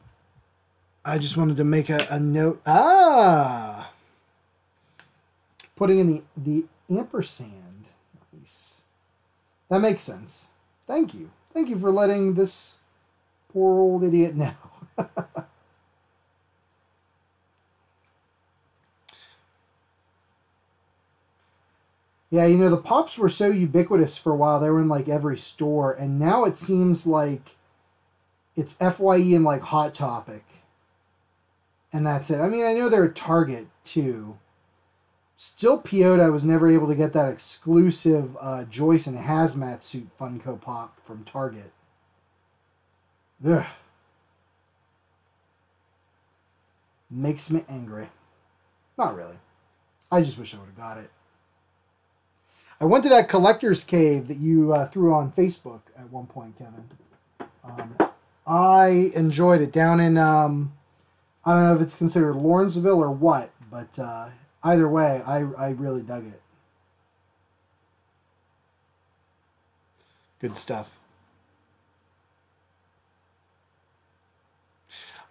Speaker 1: I just wanted to make a note. Putting in the ampersand. Nice. That makes sense. Thank you. Thank you for letting this poor old idiot know. Yeah, you know, the Pops were so ubiquitous for a while. They were in like every store, and now it seems like it's FYE and like Hot Topic. And that's it. I mean, I know they're at Target too. Still PO'd I was never able to get that exclusive Joyce and Hazmat Suit Funko Pop from Target. Ugh. Makes me angry. Not really. I just wish I would have got it. I went to that collector's cave that you threw on Facebook at one point, Kevin. I enjoyed it down in, I don't know if it's considered Lawrenceville or what, but either way, I really dug it. Good stuff.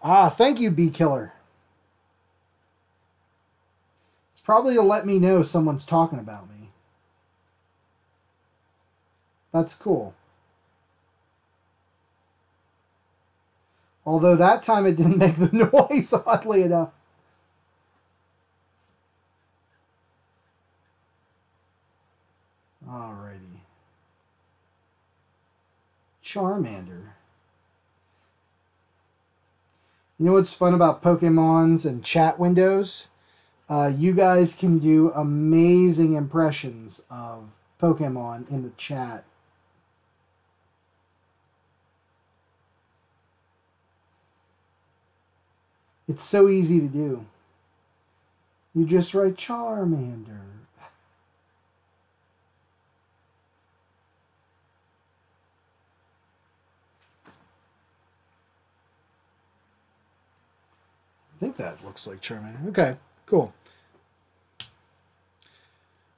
Speaker 1: Ah, thank you, Bee Killer. It's probably to let me know someone's talking about me. That's cool. Although that time it didn't make the noise, oddly enough. Alrighty. Charmander. You know what's fun about Pokemons and chat windows? You guys can do amazing impressions of Pokemon in the chat. It's so easy to do. You just write Charmander. I think that looks like Charmander. Okay, cool.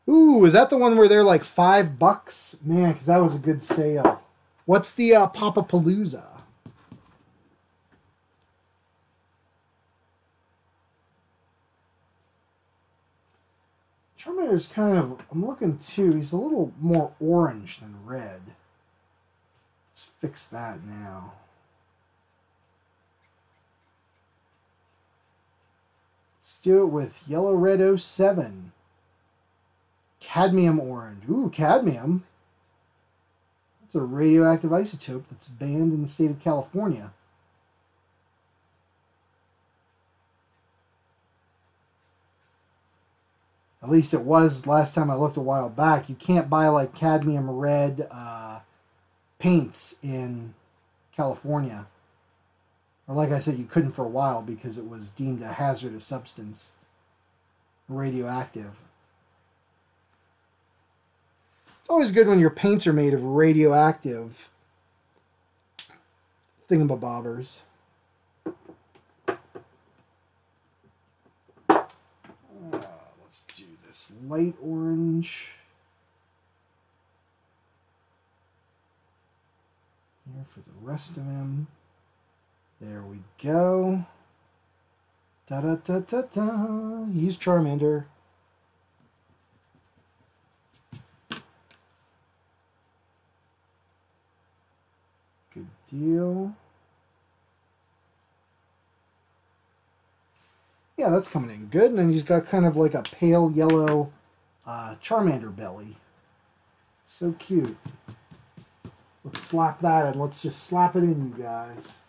Speaker 1: Ooh, is that the one where they're like $5? Man, because that was a good sale. What's the Papapalooza? Charmander's kind of, I'm looking too, he's a little more orange than red. Let's fix that now. Let's do it with Yellow Red 07. Cadmium Orange. Ooh, cadmium. That's a radioactive isotope that's banned in the state of California. At least it was last time I looked a while back. You can't buy like cadmium red paints in California. Or like I said, you couldn't for a while because it was deemed a hazardous substance. Radioactive. It's always good when your paints are made of radioactive thingamabobbers. Let's do this light orange. Here for the rest of him. There we go. Da-da-da-da-da. He's Charmander. Good deal. Yeah, that's coming in good. And then he's got kind of like a pale yellow Charmander belly. So cute. Let's slap that and let's just slap it in, you guys.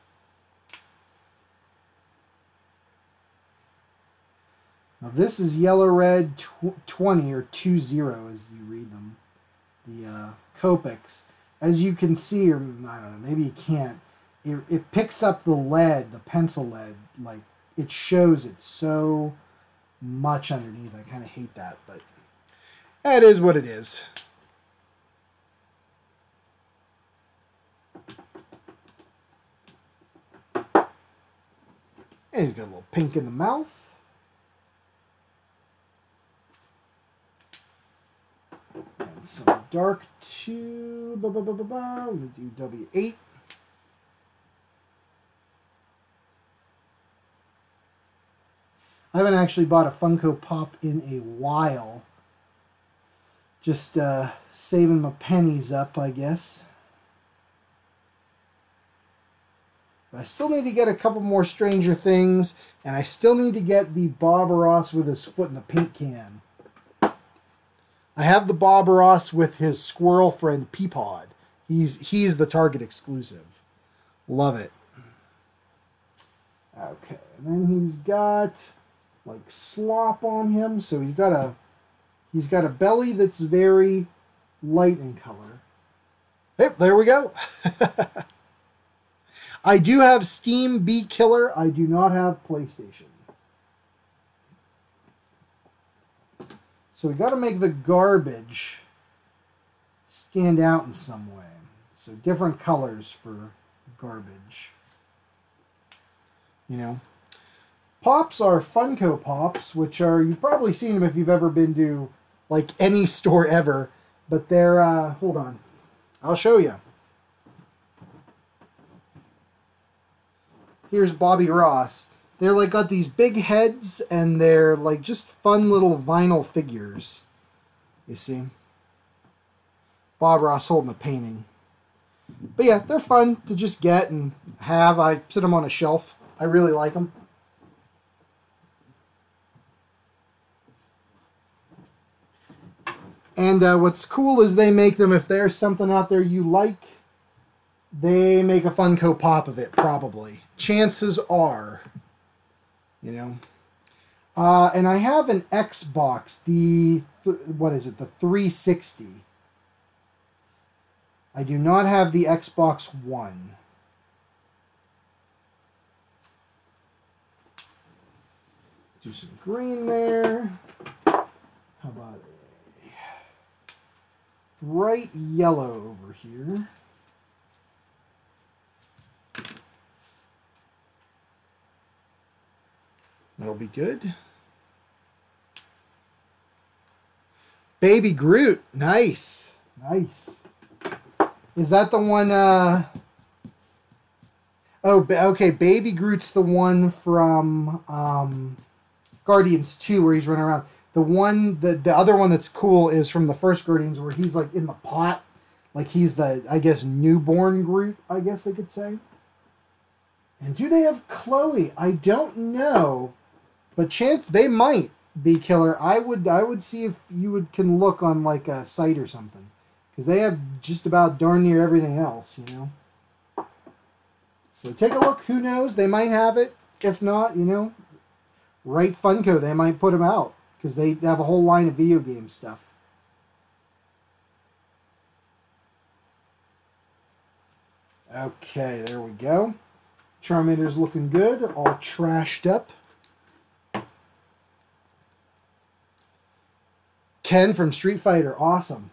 Speaker 1: Now this is Yellow Red 20 or 20 as you read them. The Copics. As you can see, or I don't know, maybe you can't, it picks up the lead, the pencil lead, like it shows it so much underneath. I kind of hate that, but that is what it is. And he's got a little pink in the mouth. And some dark too. We'll do W8. I haven't actually bought a Funko Pop in a while. Just saving my pennies up, I guess. But I still need to get a couple more Stranger Things, and I still need to get the Bob Ross with his foot in the paint can. I have the Bob Ross with his squirrel friend Peapod. He's the Target exclusive. Love it. Okay, and then he's got like slop on him, so he's got a belly that's very light in color. Yep, there we go. I do have Steam Bee Killer. I do not have PlayStation. So we got to make the garbage stand out in some way. So different colors for garbage. You know. Pops are Funko Pops, which are, you've probably seen them if you've ever been to like any store ever. But they're, hold on. I'll show you. Here's Bobby Ross. They're like got these big heads and they're like just fun little vinyl figures. You see? Bob Ross holding a painting. But yeah, they're fun to just get and have. I sit them on a shelf. I really like them. And what's cool is they make them, if there's something out there you like, they make a Funko Pop of it, probably. Chances are. You know. And I have an Xbox, what is it, the 360. I do not have the Xbox One. Do some green there. How about a bright yellow over here? That'll be good. Baby Groot. Nice. Nice. Is that the one... Oh, okay. Baby Groot's the one from Guardians 2 where he's running around. The other one that's cool is from the first Guardians where he's like in the pot. Like he's the, I guess, newborn Groot, I guess they could say. And do they have Chloe? I don't know. But chance they might be killer. I would see if you can look on like a site or something, because they have just about darn near everything else, you know. So take a look. Who knows? They might have it. If not, you know, right Funko, they might put them out because they have a whole line of video game stuff. Okay, there we go. Charmander's looking good, all trashed up. Ken from Street Fighter, awesome.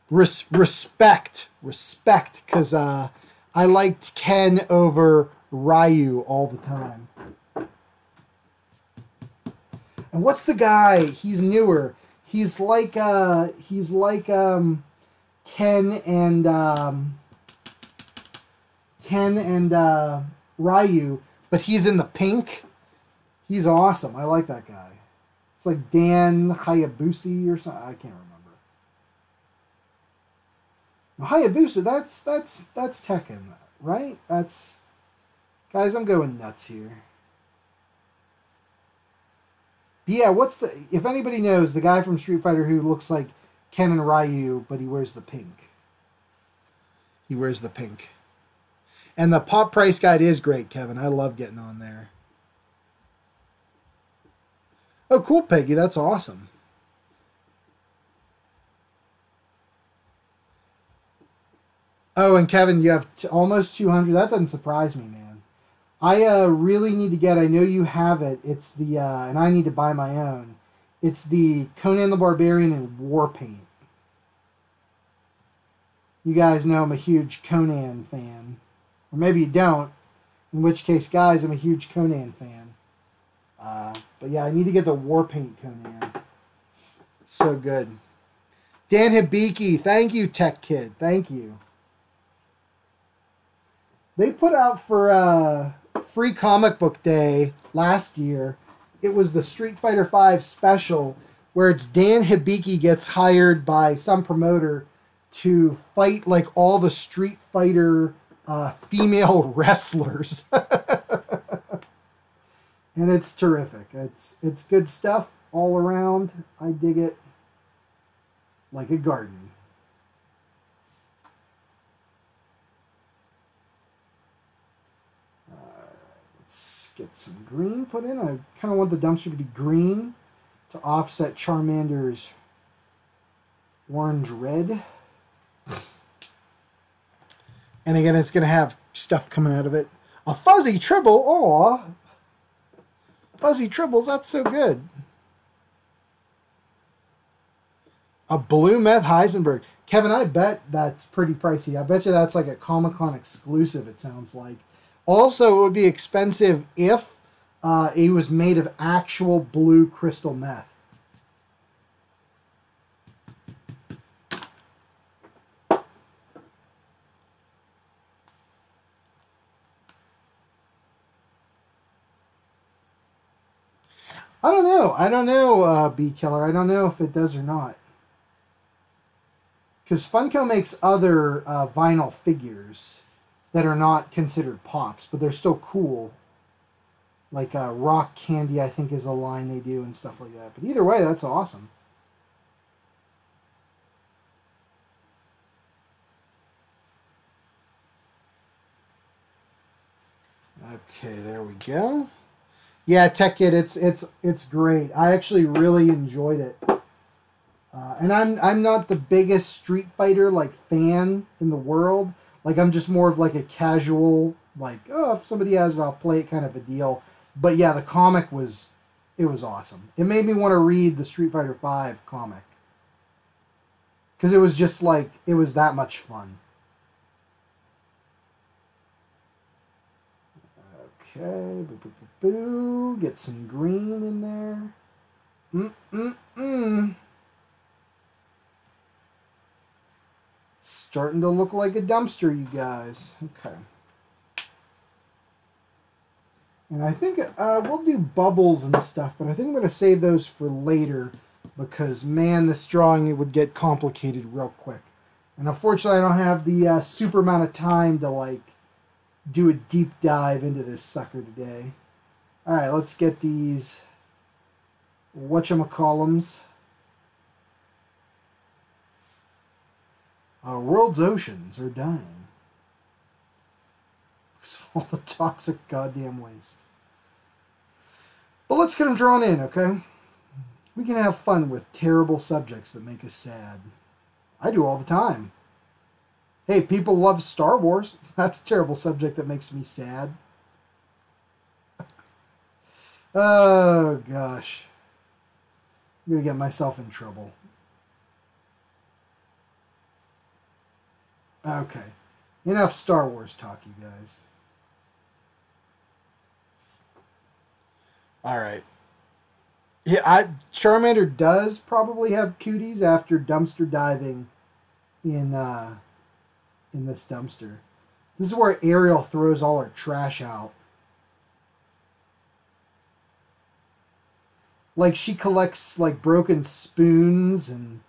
Speaker 1: Respect, because I liked Ken over Ryu all the time. And what's the guy? He's newer. He's like Ken and Ryu, but he's in the pink. He's awesome. I like that guy. It's like Dan Hayabusa or something. I can't remember. Hayabusa, that's Tekken, right? That's, guys, I'm going nuts here. But yeah, if anybody knows the guy from Street Fighter who looks like Ken and Ryu, but he wears the pink. He wears the pink. And the Pop Price Guide is great, Kevin. I love getting on there. Oh, cool, Peggy. That's awesome. Oh, and Kevin, you have almost 200. That doesn't surprise me, man. I really need to get, I know you have it. It's the, and I need to buy my own. It's the Conan the Barbarian in war paint. You guys know I'm a huge Conan fan. Or maybe you don't. In which case, guys, I'm a huge Conan fan. But yeah, I need to get the war paint Conan. It's so good. Dan Hibiki, thank you, Tech Kid. Thank you. They put out for Free Comic Book Day last year, it was the Street Fighter V special where it's Dan Hibiki gets hired by some promoter to fight like all the Street Fighter female wrestlers. And it's terrific. It's good stuff all around. I dig it. like a garden. Let's get some green put in. I kind of want the dumpster to be green to offset Charmander's orange-red. And again, it's going to have stuff coming out of it. A fuzzy Tribble. Aw. Fuzzy Tribbles. That's so good. A blue Meth Heisenberg. Kevin, I bet that's pretty pricey. I bet you that's like a Comic-Con exclusive, it sounds like. Also, it would be expensive if it was made of actual blue crystal meth. I don't know. I don't know, Bee Killer. I don't know if it does or not. Because Funko makes other vinyl figures that are not considered pops, but they're still cool. Like Rock Candy, I think, is a line they do and stuff like that. But either way, that's awesome. Okay, there we go. Yeah, Tech Kid, it's great. I actually really enjoyed it. And I'm not the biggest Street Fighter like fan in the world. Like, I'm just more of like a casual, like, oh, if somebody has it, I'll play it kind of a deal. But yeah, the comic was awesome. It made me want to read the Street Fighter V comic. Because it was just like, it was that much fun. Okay, boo, boo, boo, boo. Get some green in there. It's starting to look like a dumpster, you guys. Okay. And I think we'll do bubbles and stuff, but I think I'm going to save those for later because, man, this drawing it would get complicated real quick. And unfortunately, I don't have the super amount of time to, like, do a deep dive into this sucker today. All right, let's get these whatchamacallums. Our world's oceans are dying because of all the toxic goddamn waste. But let's get them drawn in, okay? We can have fun with terrible subjects that make us sad. I do all the time. Hey, people love Star Wars. That's a terrible subject that makes me sad. Oh, gosh. I'm going to get myself in trouble. Okay. Enough Star Wars talk, you guys. Alright. Yeah, Charmander does probably have cooties after dumpster diving in this dumpster. This is where Ariel throws all her trash out. Like, she collects, like, broken spoons and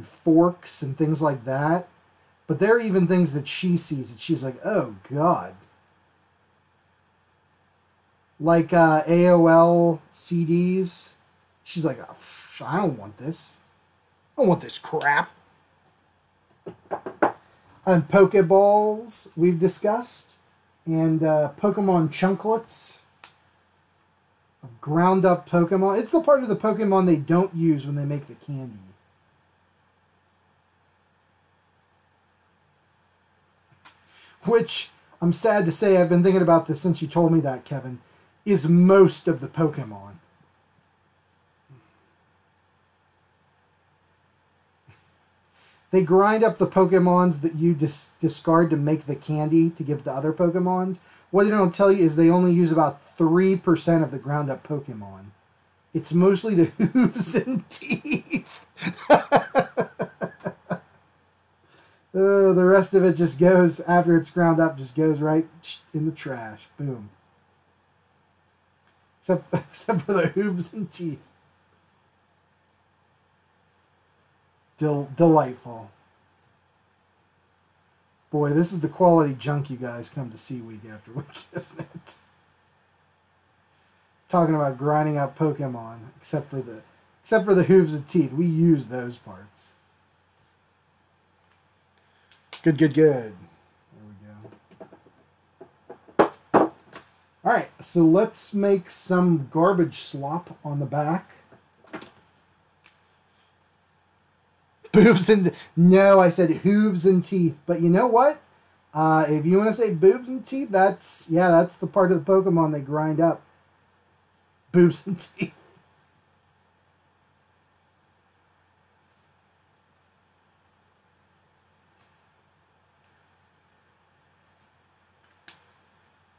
Speaker 1: forks and things like that. But there are even things that she sees that she's like, oh, God. Like AOL CDs. She's like, oh, I don't want this. I don't want this crap. And Pokeballs we've discussed. And Pokemon Chunklets. Of ground up Pokemon. It's the part of the Pokemon they don't use when they make the candy. Which, I'm sad to say, I've been thinking about this since you told me that, Kevin, is most of the Pokemon. They grind up the Pokemons that you discard to make the candy to give to other Pokemons. What they don't tell you is they only use about 3% of the ground up Pokemon. It's mostly the hooves and teeth. The rest of it just goes, after it's ground up, just goes right in the trash. Boom. Except for the hooves and teeth. Delightful. Boy, this is the quality junk you guys come to see week after week, isn't it? Talking about grinding up Pokemon, except for the hooves and teeth. We use those parts. Good, good, good. There we go. All right, so let's make some garbage slop on the back. Boobs and... No, I said hooves and teeth. But you know what? If you want to say boobs and teeth, that's the part of the Pokemon they grind up. Boobs and teeth.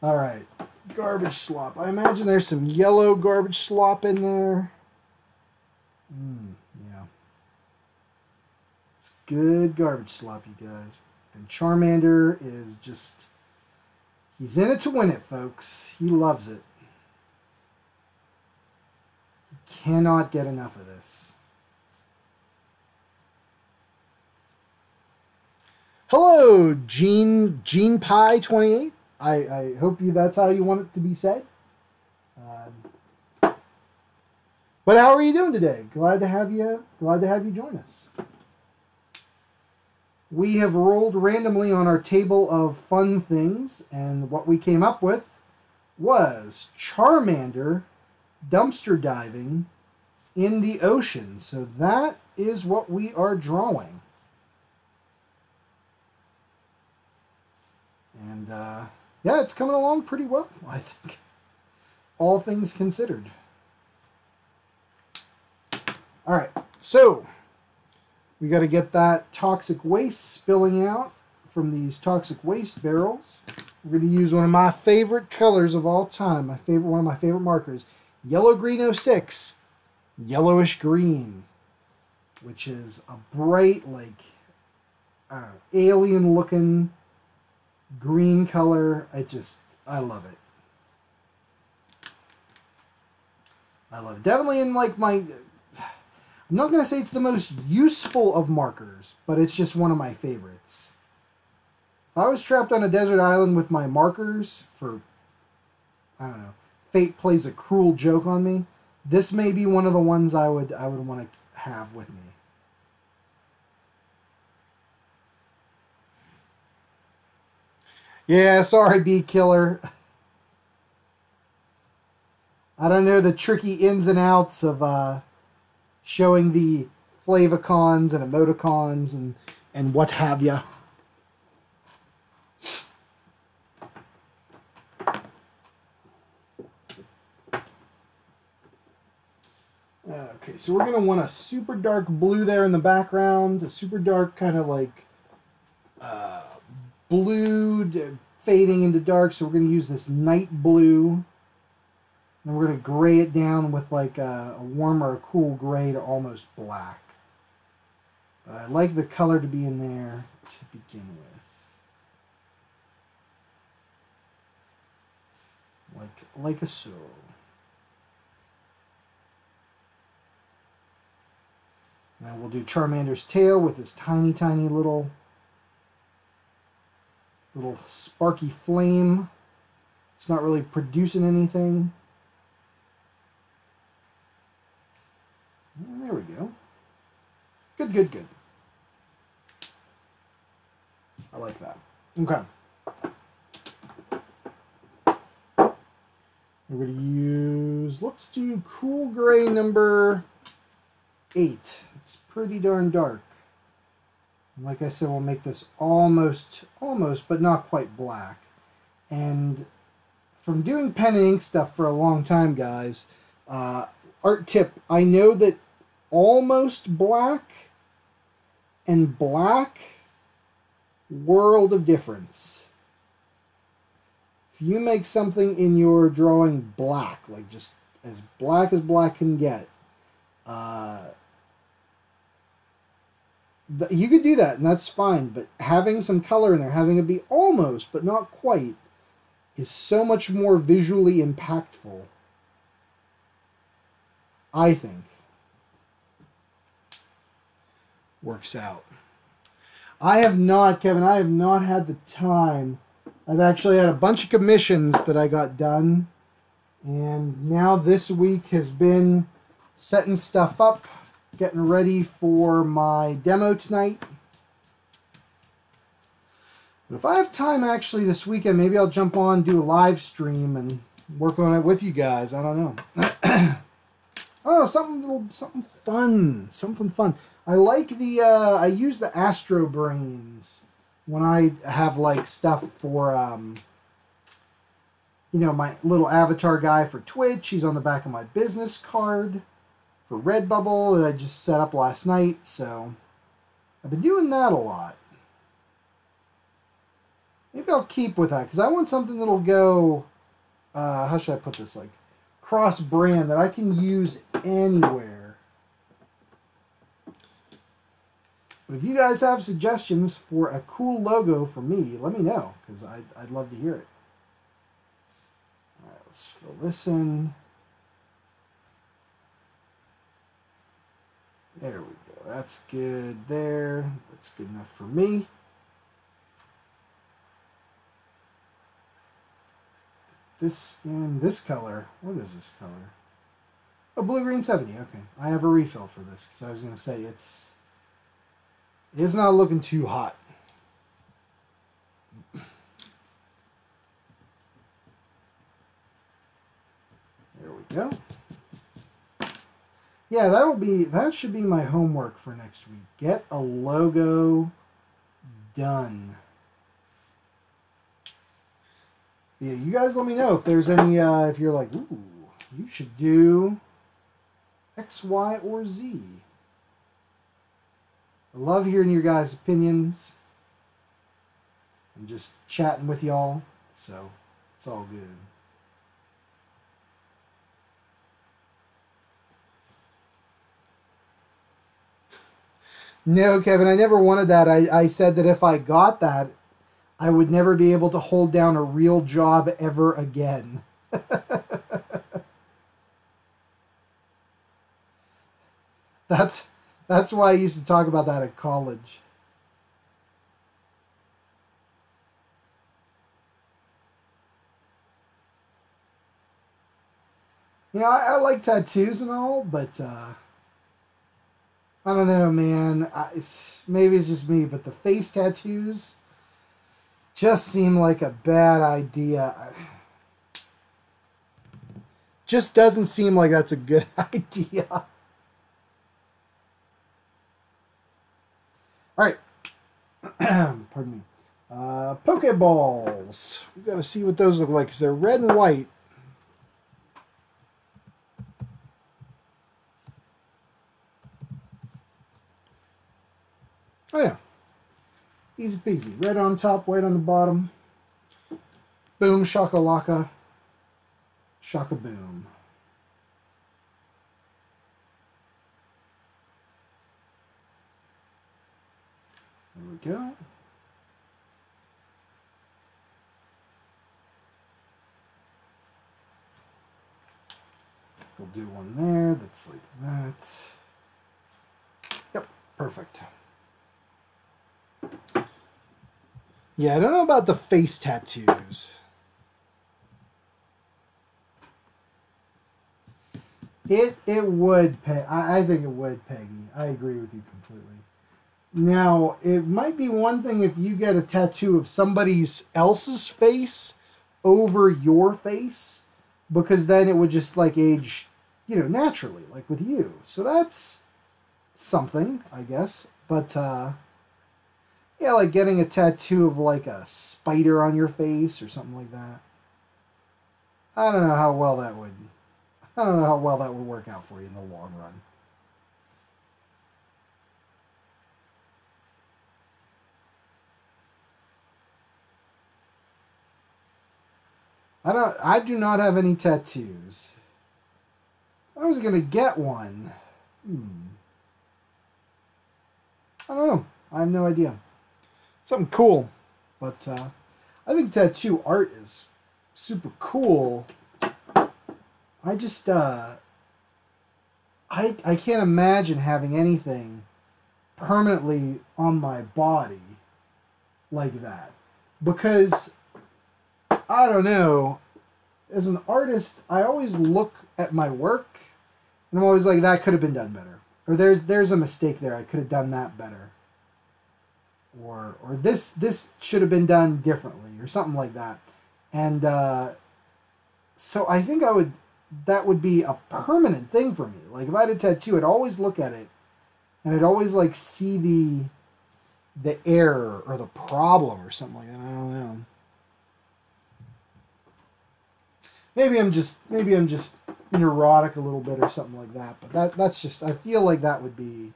Speaker 1: All right, garbage slop. I imagine there's some yellow garbage slop in there. Yeah. It's good garbage slop, you guys. And Charmander is just... He's in it to win it, folks. He loves it. He cannot get enough of this. Hello, Gene Pie 28. I hope that's how you want it to be said. But how are you doing today? Glad to have you join us. We have rolled randomly on our table of fun things, and what we came up with was Charmander dumpster diving in the ocean. So that is what we are drawing. And yeah, it's coming along pretty well, I think. All things considered. All right, so we got to get that toxic waste spilling out from these toxic waste barrels. We're going to use one of my favorite colors of all time, one of my favorite markers, Yellow Green 06, yellowish green, which is a bright, like, I don't know, alien-looking green color. I love it. I love it. Definitely in, like, I'm not going to say it's the most useful of markers, but it's just one of my favorites. If I was trapped on a desert island with my markers for, I don't know, fate plays a cruel joke on me, this may be one of the ones I would want to have with me. Yeah, sorry, Bee Killer. I don't know the tricky ins and outs of showing the flavicons and emoticons and what have ya. Okay, so we're going to want a super dark blue there in the background, a super dark kind of like blue fading into dark, so we're going to use this night blue. And we're going to gray it down with like a warmer, a cool gray to almost black. But I like the color to be in there to begin with. Like a so. Now we'll do Charmander's tail with this tiny, tiny little sparky flame. It's not really producing anything. And there we go. Good, good, good. I like that. Okay. We're going to use, let's do cool gray number 8. It's pretty darn dark. And like I said, we'll make this almost, but not quite black. And from doing pen and ink stuff for a long time, guys, art tip, I know that almost black and black, world of difference. If you make something in your drawing black, like just as black can get, you could do that, and that's fine, but having some color in there, having it be almost, but not quite, is so much more visually impactful, I think. Works out. I have not, Kevin, I have not had the time. I've actually had a bunch of commissions that I got done, and now this week has been setting stuff up, getting ready for my demo tonight. But if I have time actually this weekend, maybe I'll jump on, do a live stream, and work on it with you guys. I don't know. Oh, something fun. Something fun. I like the, I use the Astro Brains when I have, like, stuff for, you know, my little avatar guy for Twitch. He's on the back of my business card for Redbubble that I just set up last night. So I've been doing that a lot. Maybe I'll keep with that because I want something that'll go, how should I put this, like cross-brand that I can use anywhere. But if you guys have suggestions for a cool logo for me, let me know because I'd love to hear it. All right, let's fill this in. There we go. That's good there. That's good enough for me. This in this color. What is this color? Oh, blue green 70. Okay, I have a refill for this because I was going to say it's not looking too hot. There we go. Yeah, that should be my homework for next week. Get a logo done. Yeah, you guys let me know if there's any, if you're like, ooh, you should do X, Y, or Z. I love hearing your guys' opinions and just chatting with y'all, so it's all good. No, Kevin, I never wanted that. I said that if I got that, I would never be able to hold down a real job ever again. That's why I used to talk about that at college. You know, I like tattoos and all, but I don't know, man. Maybe it's just me, but the face tattoos just seem like a bad idea. Just doesn't seem like that's a good idea. All right. Pardon me. Pokeballs. We got to see what those look like because they're red and white. Oh, yeah. Easy peasy. Red on top, white on the bottom. Boom, shakalaka. Shaka boom. There we go. We'll do one there that's like that. Yep, perfect. Yeah, I don't know about the face tattoos. It would, I think it would, Peggy. I agree with you completely. Now, it might be one thing if you get a tattoo of somebody else's face over your face, because then it would just like age, you know, naturally, like with you. So that's something, I guess. But, yeah, like getting a tattoo of like a spider on your face or something like that. I don't know how well that would work out for you in the long run. I do not have any tattoos. I was gonna get one. I don't know. I have no idea. Something cool. But I think tattoo art is super cool. I just I can't imagine having anything permanently on my body like that. Because I don't know, as an artist, I always look at my work and I'm always like, that could have been done better. Or there's a mistake there. I could have done that better. or this should have been done differently, or something like that. And so I think that would be a permanent thing for me. Like if I had a tattoo, I'd always look at it, and I'd always like see the error or the problem or something like that. I don't know. Maybe I'm just neurotic a little bit or something like that. But that's just, I feel like that would be,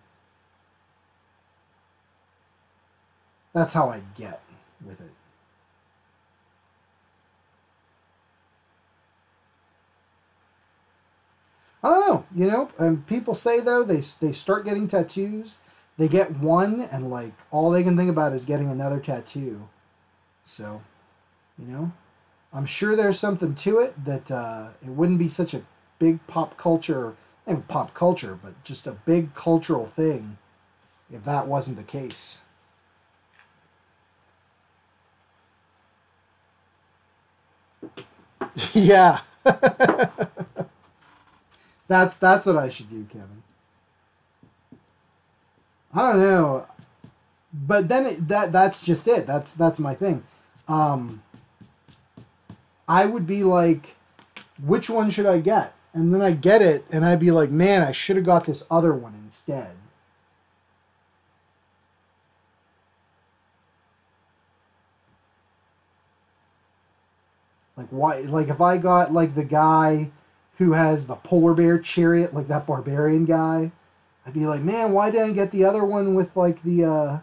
Speaker 1: that's how I get with it. I don't know, you know, and people say though, they start getting tattoos, they get one, and like all they can think about is getting another tattoo. So, you know, I'm sure there's something to it that it wouldn't be such a big pop culture, and pop culture, but just a big cultural thing if that wasn't the case. Yeah. That's what I should do, Kevin. I don't know, but then that's just it. That's my thing. I would be like, which one should I get? And then I get it, and I'd be like, man, I should have got this other one instead. Like why? Like if I got like the guy who has the polar bear chariot, like that barbarian guy, I'd be like, man, why didn't I get the other one with like the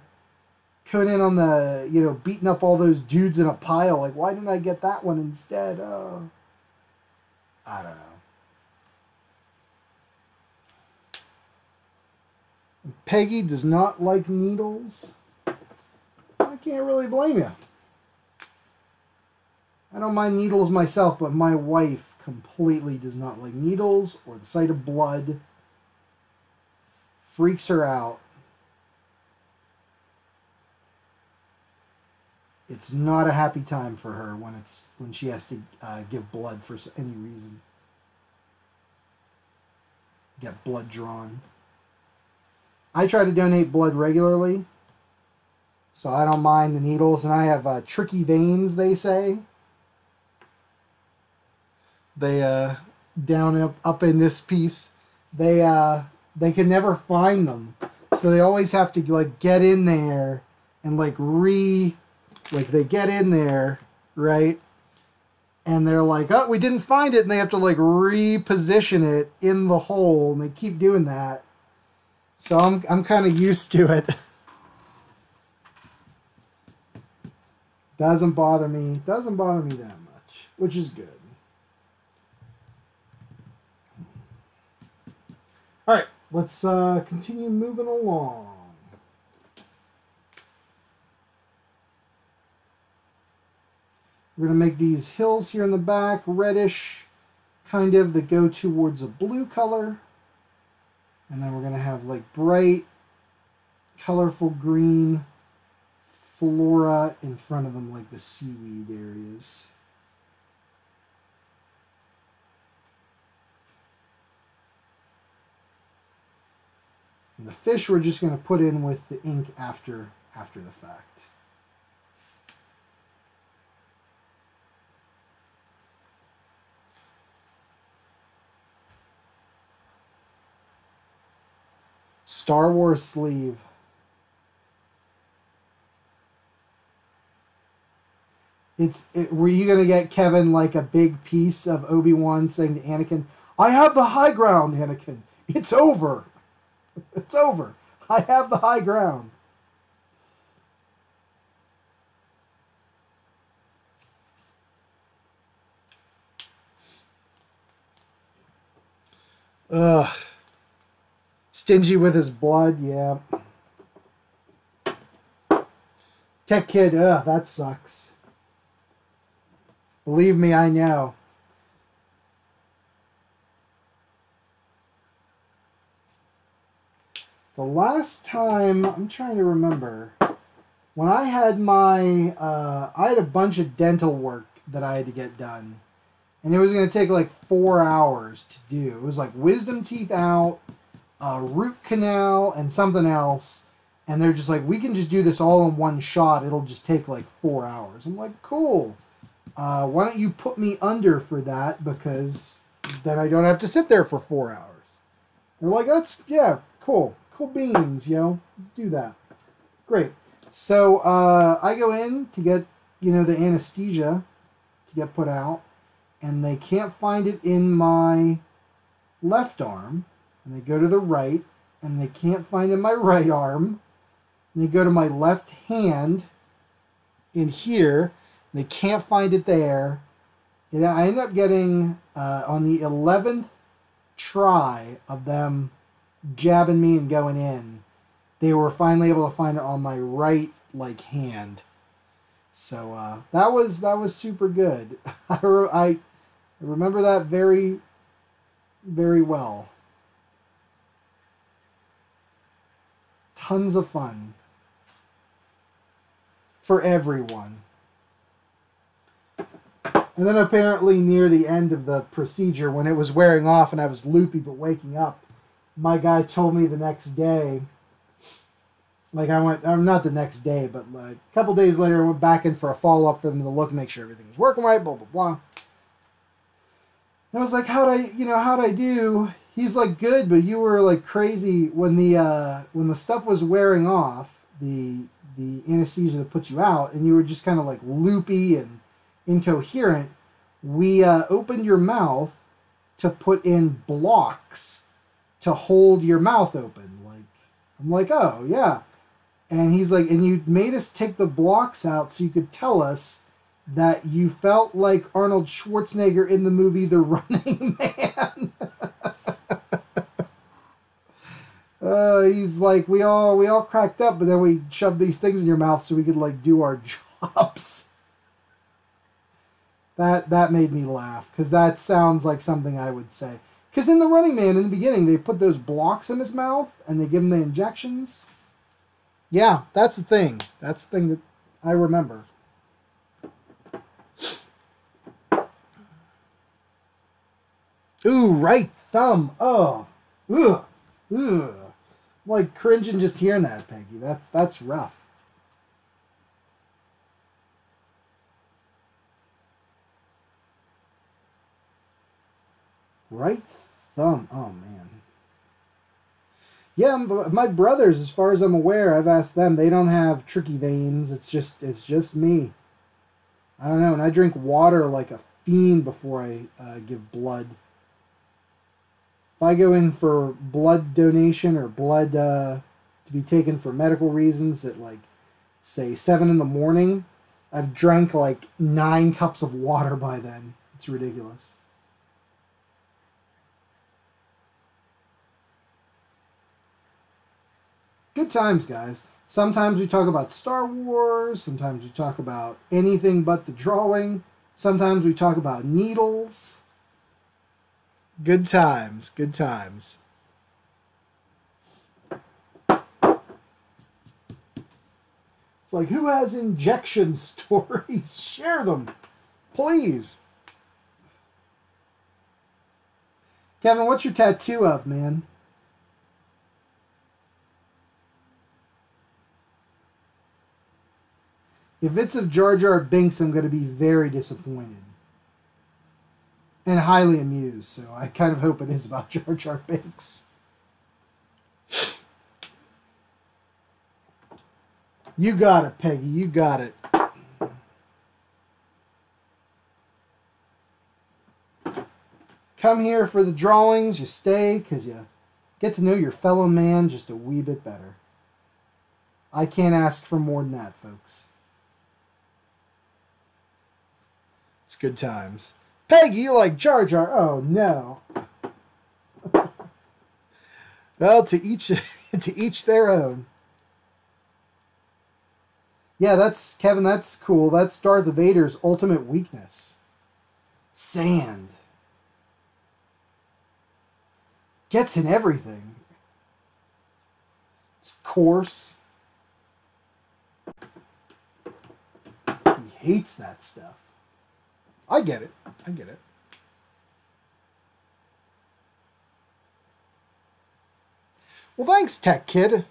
Speaker 1: coming in on the, you know, beating up all those dudes in a pile? Like why didn't I get that one instead? I don't know. Peggy does not like needles. I can't really blame you. I don't mind needles myself, but my wife completely does not like needles or the sight of blood. Freaks her out. It's not a happy time for her when she has to give blood for any reason. Get blood drawn. I try to donate blood regularly, so I don't mind the needles, and I have tricky veins, they say. They down up in this piece, they can never find them, so they always have to like get in there and like they get in there, right, and they're like, oh, we didn't find it, and they have to like reposition it in the hole, and they keep doing that. So I'm kind of used to it. Doesn't bother me that much, which is good. All right, let's continue moving along. We're going to make these hills here in the back reddish, kind of, that go towards a blue color. And then we're going to have like bright, colorful green flora in front of them, like the seaweed areas. And the fish we're just going to put in with the ink after the fact. Star Wars sleeve. Were you going to get, Kevin, like a big piece of Obi-Wan saying to Anakin, I have the high ground, Anakin. It's over. It's over. I have the high ground. Ugh. Stingy with his blood, yeah. Tech Kid, ugh, that sucks. Believe me, I know. The last time, I'm trying to remember, when I had I had a bunch of dental work that I had to get done. And it was going to take like 4 hours to do. It was like wisdom teeth out, root canal, and something else. And they're just like, we can just do this all in one shot. It'll just take like 4 hours. I'm like, cool. Why don't you put me under for that? Because then I don't have to sit there for 4 hours. They're like, yeah, cool. Cool beans, yo. Let's do that. Great. So I go in to get, the anesthesia to get put out. And they can't find it in my left arm. And they go to the right. And they can't find it in my right arm. And they go to my left hand in here. They can't find it there. And I end up getting, on the 11th try of them jabbing me and going in, they were finally able to find it on my right, hand. So that was super good. I remember that very, very well. Tons of fun for everyone. And then apparently near the end of the procedure, when it was wearing off and I was loopy but waking up, my guy told me the next day, not the next day, but a couple days later, I went back in for a follow-up for them to look and make sure everything was working right, blah, blah, blah. And I was like, how'd I do? He's like, good, but you were like crazy when the stuff was wearing off, the anesthesia that puts you out, and you were just kind of like loopy and incoherent. We opened your mouth to put in blocks to hold your mouth open. I'm like, oh yeah. And he's like, and you made us take the blocks out so you could tell us that you felt like Arnold Schwarzenegger in the movie The Running Man. He's like, we all cracked up, but then we shoved these things in your mouth so we could do our jobs. That made me laugh, because that sounds like something I would say. Because in The Running Man, in the beginning, they put those blocks in his mouth and they give him the injections. Yeah, that's the thing. That's the thing that I remember. Ooh, right thumb. Oh. Ugh. Ugh. I'm like cringing just hearing that, Peggy. That's rough. Right thumb. Oh, man. Yeah, my brothers, as far as I'm aware, I've asked them, they don't have tricky veins. It's just me. I don't know, and I drink water like a fiend before I give blood. If I go in for blood donation or blood to be taken for medical reasons at say 7 in the morning, I've drank 9 cups of water by then. It's ridiculous. Good times, guys. Sometimes we talk about Star Wars. Sometimes we talk about anything but the drawing. Sometimes we talk about needles. Good times. Good times. It's like, who has injection stories? Share them, please. Kevin, what's your tattoo of, man? If it's of Jar Jar Binks, I'm going to be very disappointed. And highly amused, so I kind of hope it is about Jar Jar Binks. You got it, Peggy. You got it. Come here for the drawings. You stay because you get to know your fellow man just a wee bit better. I can't ask for more than that, folks. It's good times. Peggy, you like Jar Jar? Oh, no. Well, to each their own. Yeah, that's, Kevin, that's cool. That's Darth Vader's ultimate weakness. Sand. Gets in everything. It's coarse. He hates that stuff. I get it. I get it. Well, thanks, Tech Kid.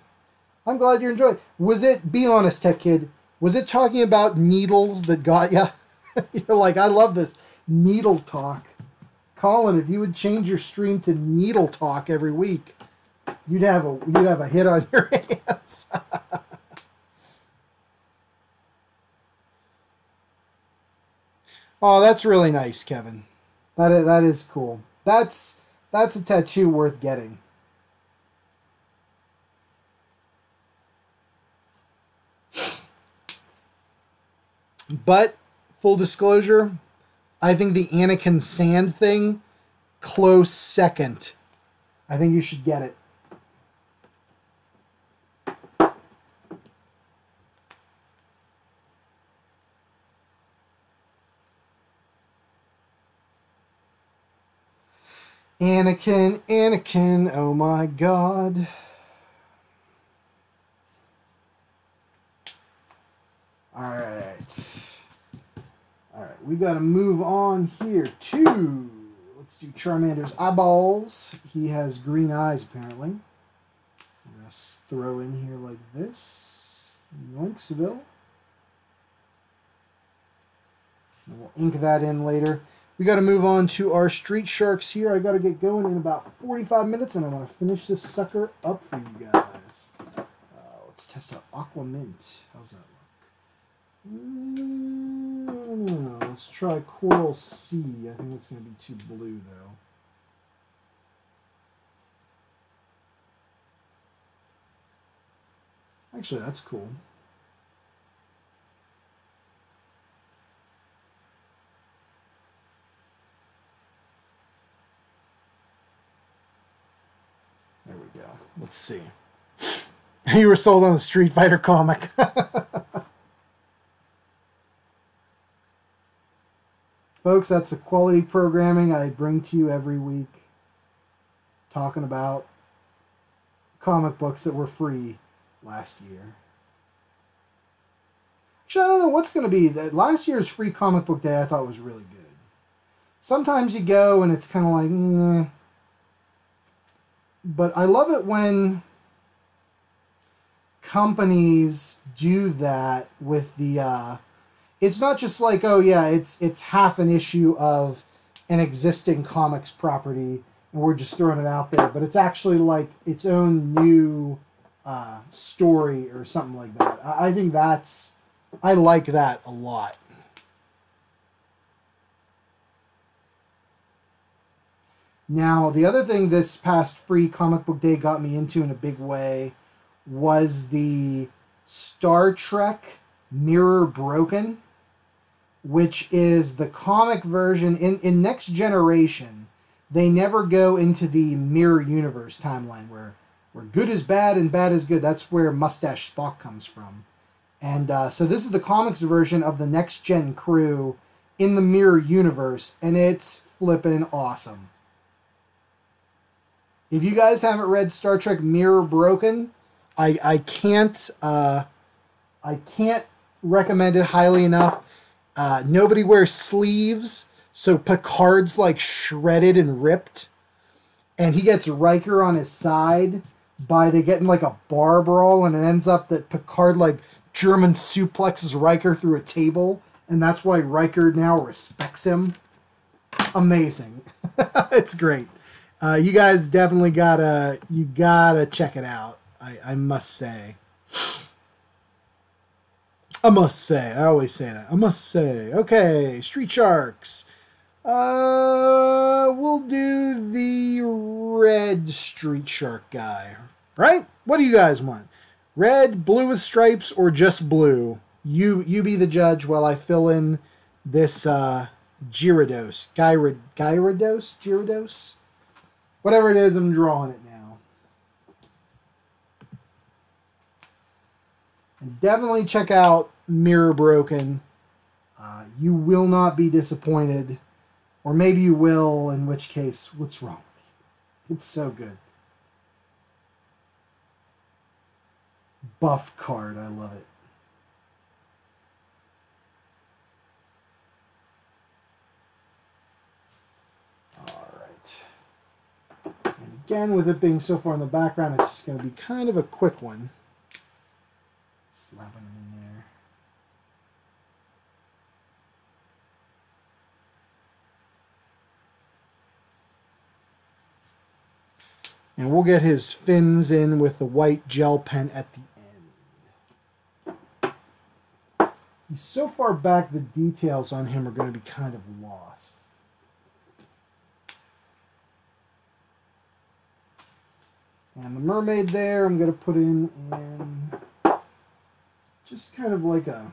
Speaker 1: I'm glad you're enjoying. Was it, be honest, Tech Kid, was it talking about needles that got you? You're like, I love this needle talk. Colin, if you would change your stream to needle talk every week, you'd have a hit on your hands. Oh, that's really nice, Kevin. That is cool. That's a tattoo worth getting. But full disclosure, I think the Anakin Sand thing, close second. I think you should get it. Anakin, Anakin, oh my God. Alright. Alright, we gotta move on here to, let's do Charmander's eyeballs. He has green eyes, apparently. I'm gonna throw in here like this. Yoinksville. And we'll ink that in later. We got to move on to our Street Sharks here. I got to get going in about 45 minutes, and I want to finish this sucker up for you guys. Let's test out Aqua Mint. How's that look? Let's try Coral Sea. I think that's going to be too blue, though. Actually, that's cool. There we go. Let's see. You were sold on the Street Fighter comic. Folks, that's the quality programming I bring to you every week. Talking about comic books that were free last year. Actually, I don't know what's going to be. Last year's free comic book day I thought was really good. Sometimes you go and it's kind of like, nah. But I love it when companies do that with the, it's not just like, oh yeah, it's half an issue of an existing comics property and we're just throwing it out there, but it's actually like its own new story or something like that. I think I like that a lot. Now, the other thing this past free comic book day got me into in a big way was the Star Trek Mirror Broken, which is the comic version. In Next Generation, they never go into the Mirror Universe timeline where good is bad and bad is good. That's where Mustache Spock comes from. And so this is the comics version of the Next Gen crew in the Mirror Universe, and it's flippin' awesome. If you guys haven't read Star Trek Mirror Broken, I can't recommend it highly enough. Nobody wears sleeves, so Picard's like shredded and ripped, and he gets Riker on his side by they get in like a bar brawl, and it ends up that Picard like German suplexes Riker through a table, and that's why Riker now respects him. Amazing. It's great. You guys definitely gotta check it out. I must say. I always say that. I must say. Okay, Street Sharks. We'll do the red Street Shark guy. Right? What do you guys want? Red, blue with stripes, or just blue? You be the judge while I fill in this Gyarados. Gyarados? Whatever it is, I'm drawing it now. And definitely check out Mirror Broken. You will not be disappointed. Or maybe you will, in which case, what's wrong with you? It's so good. Buff card, I love it. Again, with it being so far in the background, it's just going to be kind of a quick one. Slapping them in there. And we'll get his fins in with the white gel pen at the end. He's so far back, the details on him are going to be kind of lost. And the mermaid there, I'm going to put in just kind of like a,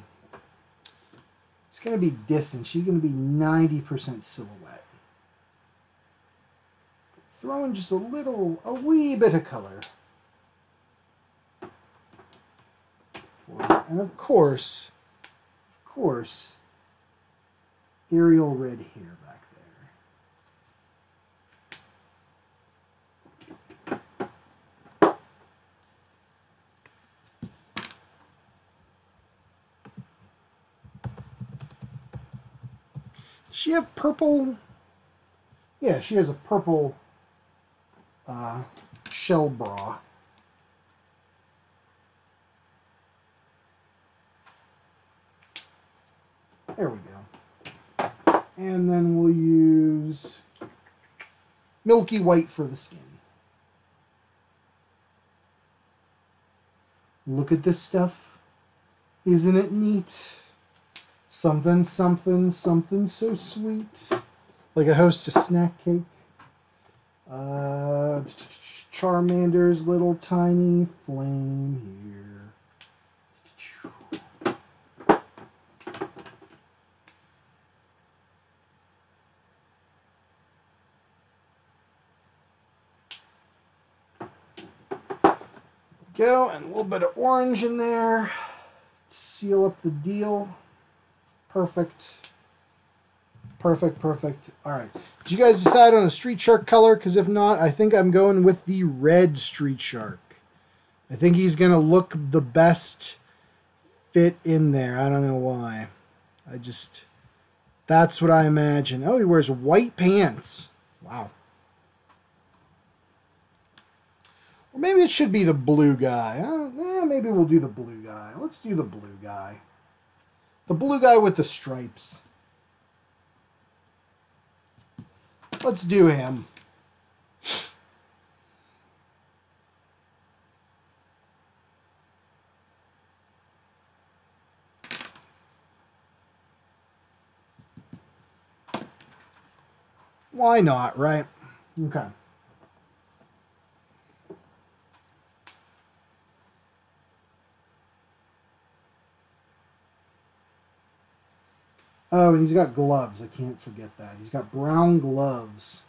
Speaker 1: it's going to be distant. She's going to be 90% silhouette. Throw in just a wee bit of color. And of course, Ariel red hair back there. Does she have purple? Yeah, she has a purple shell bra. There we go. And then we'll use milky white for the skin. Look at this stuff. Isn't it neat? Something, something, something so sweet. Like a Hostess snack cake. Charmander's little tiny flame here. Go, and a little bit of orange in there to seal up the deal. Perfect. Perfect, perfect. All right. Did you guys decide on a Street Shark color? Because if not, I think I'm going with the red Street Shark. I think he's going to look the best fit in there. I don't know why. That's what I imagine. Oh, he wears white pants. Wow. Or maybe it should be the blue guy. Maybe we'll do the blue guy. Let's do the blue guy. The blue guy with the stripes. Let's do him. Why not, right? Okay. Oh, and he's got gloves. I can't forget that. He's got brown gloves.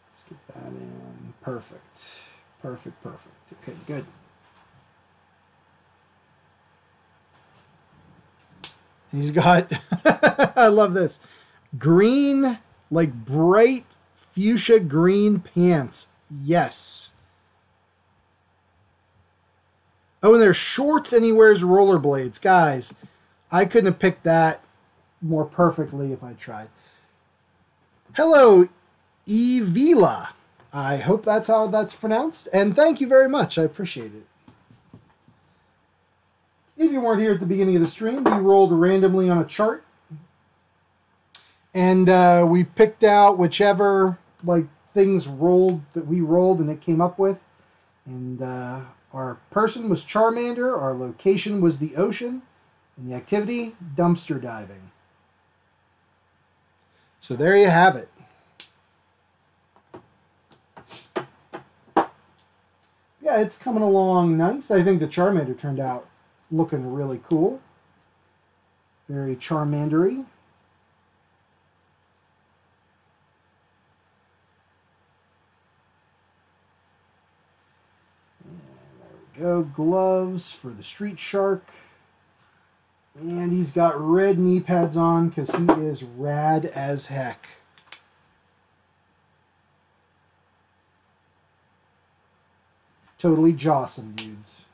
Speaker 1: Let's get that in. Perfect. Perfect, perfect. Okay, good. And he's got, I love this, green, like bright fuchsia green pants. Yes. Oh, and they're shorts and he wears rollerblades. Guys, I couldn't have picked that more perfectly if I tried. Hello, Evila. I hope that's how that's pronounced. And thank you very much. I appreciate it. If you weren't here at the beginning of the stream, we rolled randomly on a chart. And we picked out whichever things rolled that we rolled and it came up with. And our person was Charmander, our location was the ocean, and the activity, dumpster diving. So there you have it. Yeah, it's coming along nice. I think the Charmander turned out looking really cool. Very Charmandery. And there we go. Gloves for the Street Shark. And he's got red knee pads on because he is rad as heck. Totally jawsome, dudes.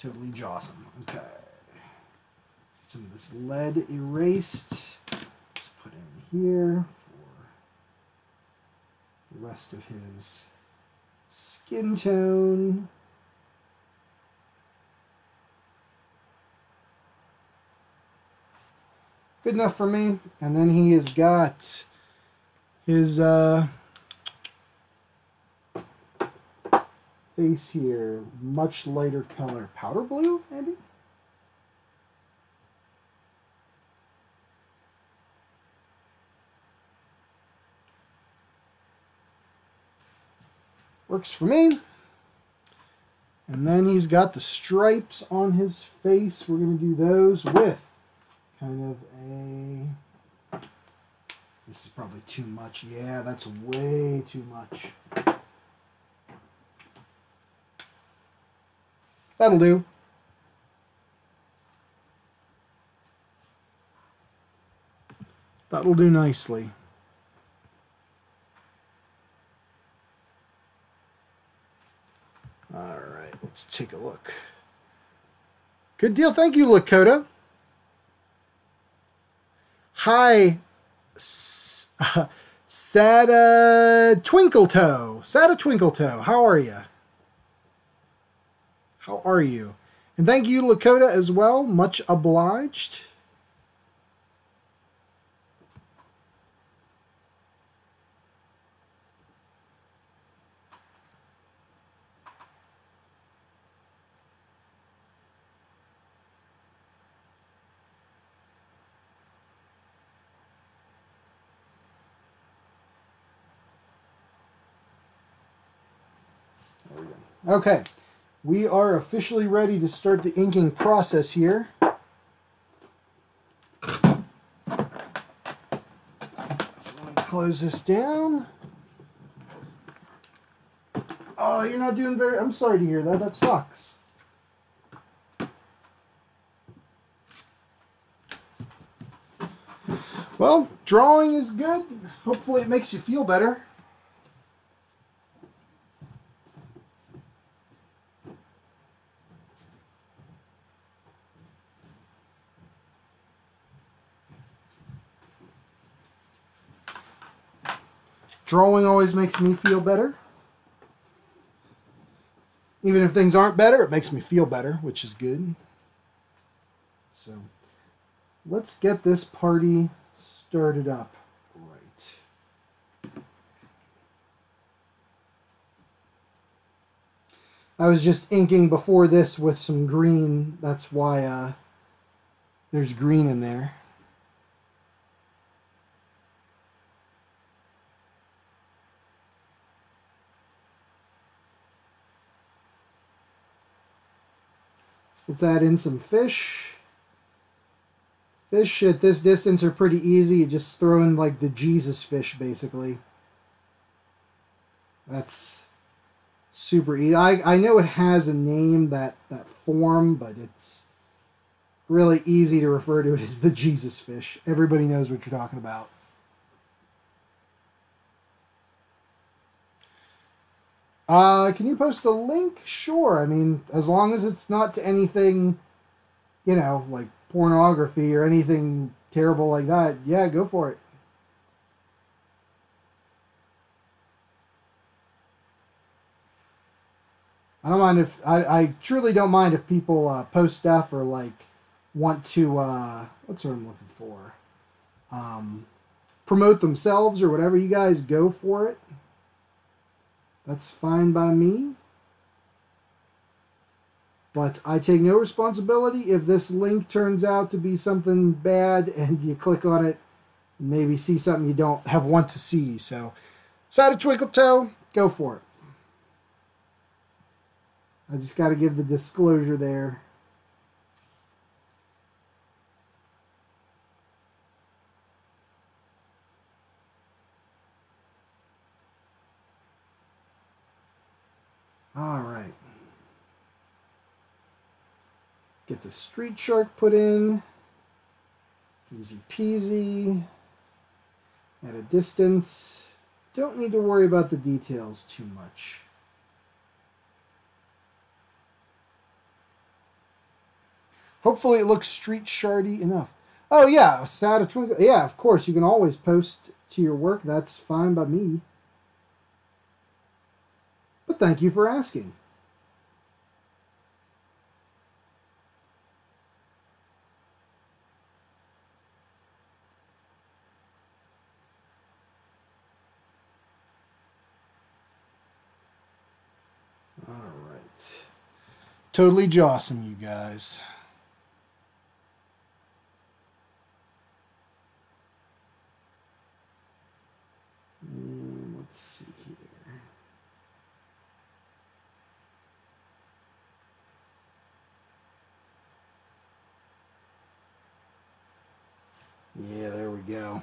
Speaker 1: totally jawsome. Okay. Let's get some of this lead erased. Let's put in here for the rest of his skin tone. Good enough for me. And then he has got his face here, much lighter color. Powder blue, maybe? Works for me. And then he's got the stripes on his face. We're going to do those with kind of a... This is probably too much. Yeah, that's way too much. That'll do. That'll do nicely. All right, let's take a look. Good deal. Thank you, Lakota. Hi, Sada Twinkletoe. Sada Twinkletoe, how are you? How are you? And thank you, Lakota, as well. Much obliged. There we go. Okay. We are officially ready to start the inking process here. So let me close this down. Oh, you're not doing very... I'm sorry to hear that. That sucks. Well, drawing is good. Hopefully it makes you feel better. Drawing always makes me feel better. Even if things aren't better, it makes me feel better, which is good. So, let's get this party started up right. I was just inking before this with some green. That's why there's green in there. Let's add in some fish. Fish at this distance are pretty easy. You just throw in like the Jesus fish, basically. That's super easy. I know it has a name, that form, but it's really easy to refer to it as the Jesus fish. Everybody knows what you're talking about. Can you post a link? Sure. I mean, as long as it's not to anything, you know, like pornography or anything terrible like that. Yeah, go for it. I don't mind if... I truly don't mind if people post stuff or, like, want to... what's what I'm looking for? Promote themselves or whatever. You guys go for it. That's fine by me. But I take no responsibility if this link turns out to be something bad and you click on it and maybe see something you don't want to see. So, Sada Twinkletoe, go for it. I just got to give the disclosure there. All right. Get the street shark put in. Easy peasy. At a distance. Don't need to worry about the details too much. Hopefully it looks street shardy enough. Oh yeah, Sada Twinkle. Yeah, of course. You can always post to your work. That's fine by me. But thank you for asking. Alright. Totally jawsome, you guys. Let's see here. Yeah, there we go.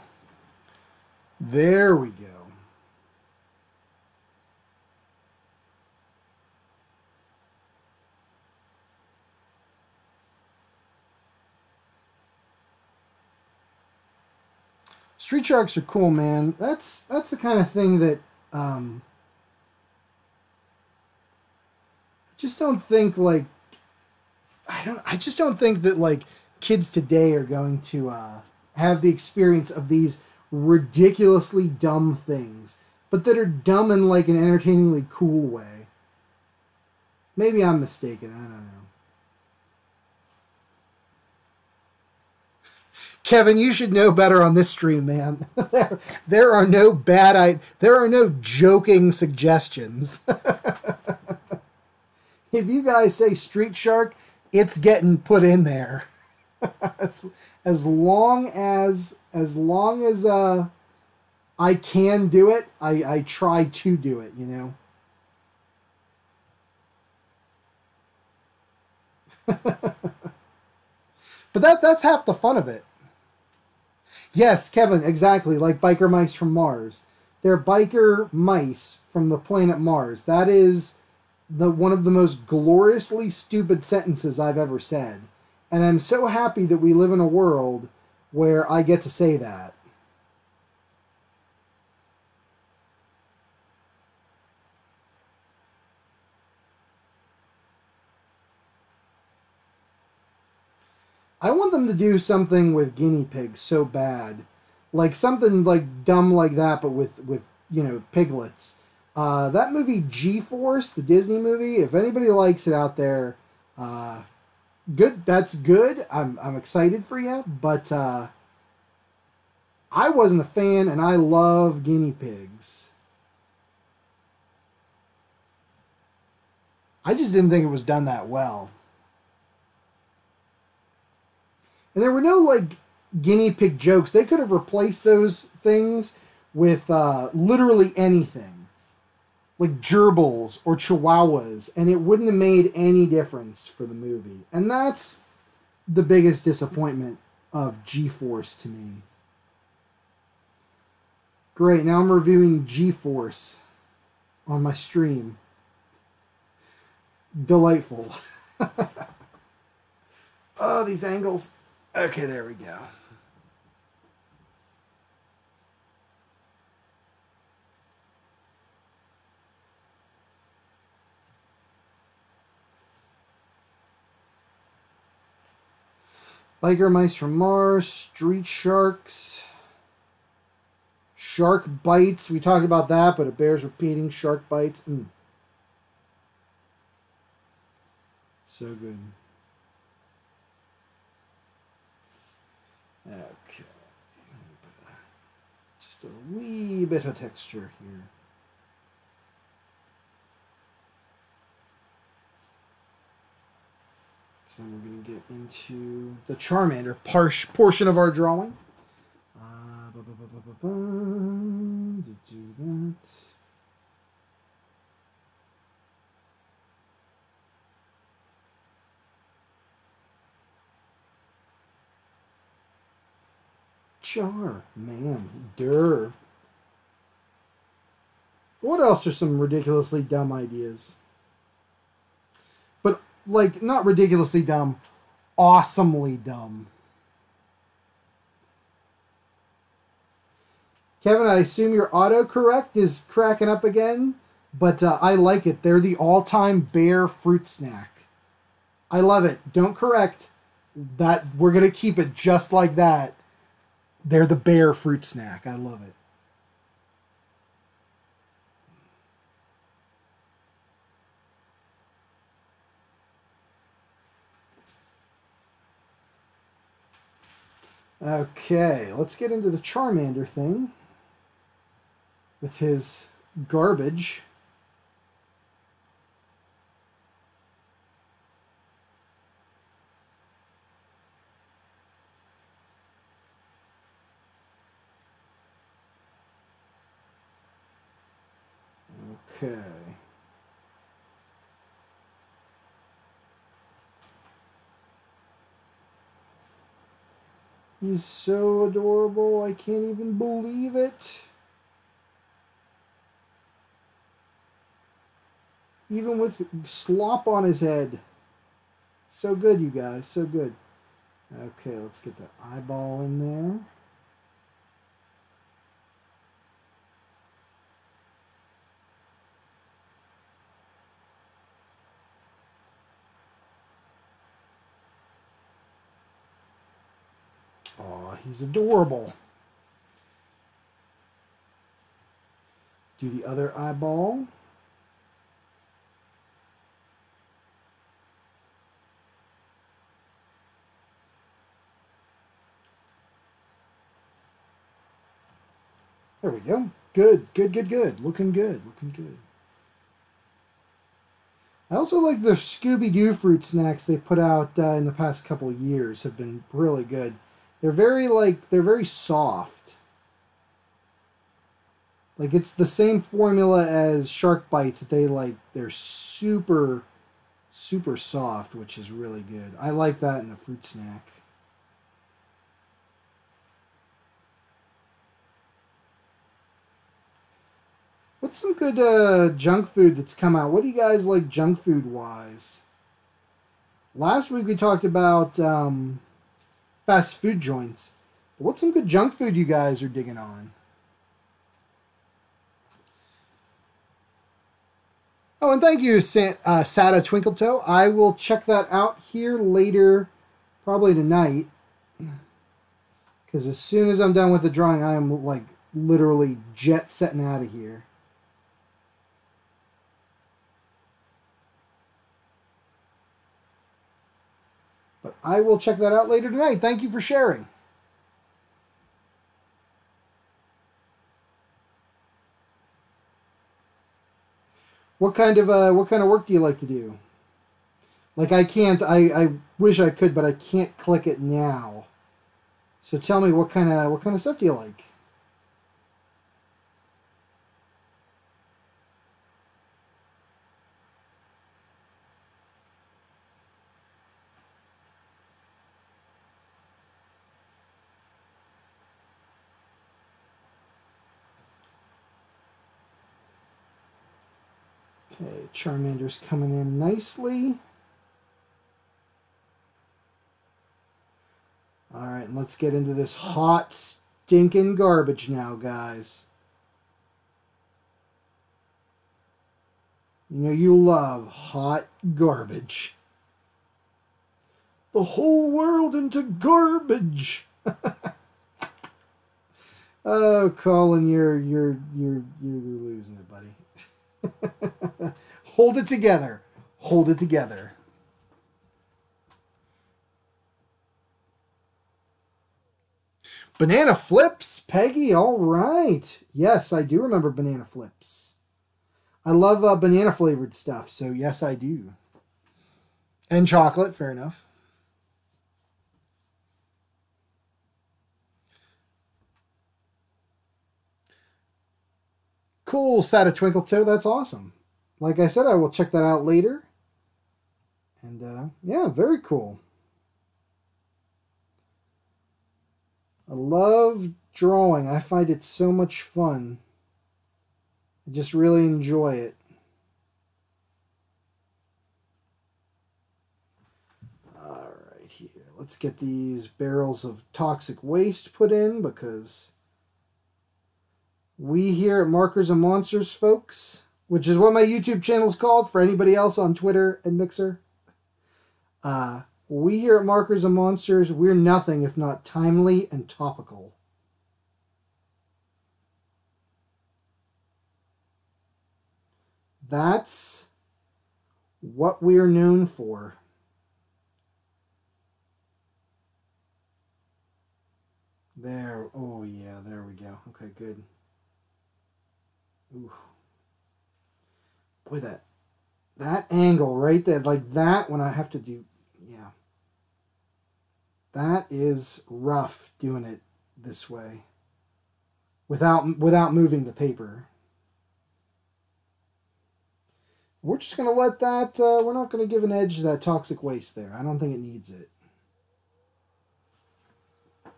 Speaker 1: There we go. Street Sharks are cool, man. That's the kind of thing that I just don't think like I just don't think that like kids today are going to have the experience of these ridiculously dumb things, but that are dumb in like an entertainingly cool way. Maybe I'm mistaken. I don't know. Kevin, you should know better on this stream, man. There are no there are no joking suggestions. If you guys say Street Shark, it's getting put in there. as long as I can do it, I try to do it, you know. But that's half the fun of it. Yes, Kevin, exactly, like biker mice from Mars. They're biker mice from the planet Mars. That is one of the most gloriously stupid sentences I've ever said. And I'm so happy that we live in a world where I get to say that. I want them to do something with guinea pigs so bad. Like something like dumb like that, but with you know, piglets. That movie G-Force, the Disney movie, if anybody likes it out there, good. That's good. I'm excited for you, but I wasn't a fan, and I love guinea pigs. I just didn't think it was done that well. And there were no, like, guinea pig jokes. They could have replaced those things with literally anything. Like gerbils or chihuahuas. And it wouldn't have made any difference for the movie. And that's the biggest disappointment of G-Force to me. Great, now I'm reviewing G-Force on my stream. Delightful. Oh, these angles. Okay, there we go. Biker mice from Mars, street sharks, shark bites. We talked about that, but it bears repeating. Shark bites. So good. Okay. Just a wee bit of texture here. So we're going to get into the Charmander portion of our drawing. To do that. Charmander. What else are some ridiculously dumb ideas? But, like, not ridiculously dumb, awesomely dumb. Kevin, I assume your autocorrect is cracking up again, but I like it. They're the all-time bear fruit snack. I love it. Don't correct. That we're going to keep it just like that. They're the bear fruit snack. I love it. Okay, let's get into the Charmander thing with his garbage. Okay. He's so adorable, I can't even believe it. Even with slop on his head. So good, you guys, so good. Okay, let's get the eyeball in there. Aw, he's adorable. Do the other eyeball. There we go. Good, good, good, good. Looking good, looking good. I also like the Scooby-Doo fruit snacks they put out in the past couple of years. Have been really good. They're very soft. Like it's the same formula as Shark Bites that they're super soft, which is really good. I like that in the fruit snack. What's some good junk food that's come out? What do you guys like junk food wise? Last week we talked about fast food joints. But what's some good junk food you guys are digging on? Oh, and thank you, Sada Twinkletoe. I will check that out here later, probably tonight. Because as soon as I'm done with the drawing, I am like literally jet setting out of here. But I will check that out later tonight. Thank you for sharing. What kind of work do you like to do? Like I wish I could, but I can't click it now. So tell me what kind of stuff do you like? Okay, Charmander's coming in nicely. Alright, let's get into this hot, stinking garbage now, guys. You know you love hot garbage. The whole world into garbage. Oh, Colin, you're losing it, buddy. Hold it together. Hold it together. Banana Flips, Peggy, all right. Yes, I do remember Banana Flips. I love banana flavored stuff, so yes, I do. And chocolate, fair enough. Cool, Sada Twinkletoe, that's awesome. Like I said, I will check that out later. And yeah, very cool. I love drawing. I find it so much fun. I just really enjoy it. Alright, here. Let's get these barrels of toxic waste put in because we here at Markers and Monsters, folks, which is what my YouTube channel is called for anybody else on Twitter and Mixer, We here at Markers of Monsters, we're nothing if not timely and topical. That's what we're known for. There. Oh, yeah, there we go. Okay, good. Ooh. Boy, that angle right there, like that when I have to do, yeah. That is rough doing it this way without moving the paper. We're just going to let that, we're not going to give an edge to that toxic waste there. I don't think it needs it. I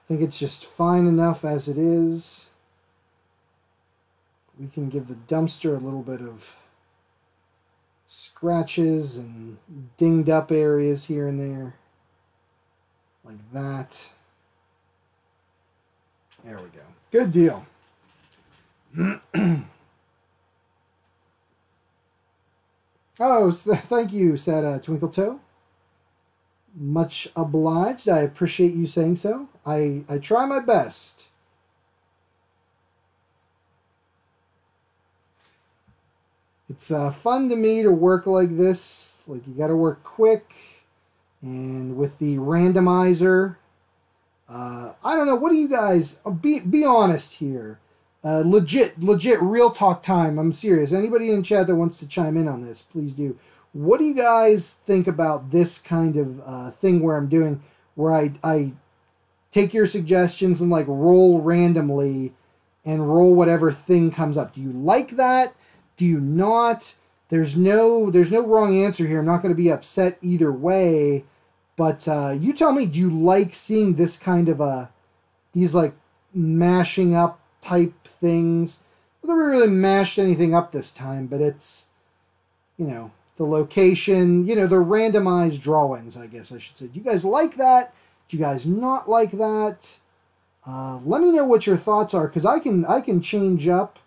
Speaker 1: think it's just fine enough as it is. We can give the dumpster a little bit of scratches and dinged up areas here and there. Like that. There we go. Good deal. Oh, thank you, said Twinkle Toe. Much obliged. I appreciate you saying so. I try my best. It's fun to me to work like this. Like, you got to work quick. And with the randomizer, I don't know. What do you guys... Be honest here. Legit, real talk time. I'm serious. Anybody in chat that wants to chime in on this, please do. What do you guys think about this kind of thing where I'm doing, where I take your suggestions and like roll randomly and roll whatever thing comes up? Do you like that? Do you not? There's no wrong answer here. I'm not going to be upset either way. But you tell me, do you like seeing this kind of these like mashing up type things? We haven't really mashed anything up this time, but it's, you know, the location, you know, the randomized drawings, I guess I should say. Do you guys like that? Do you guys not like that? Let me know what your thoughts are, because I can change up.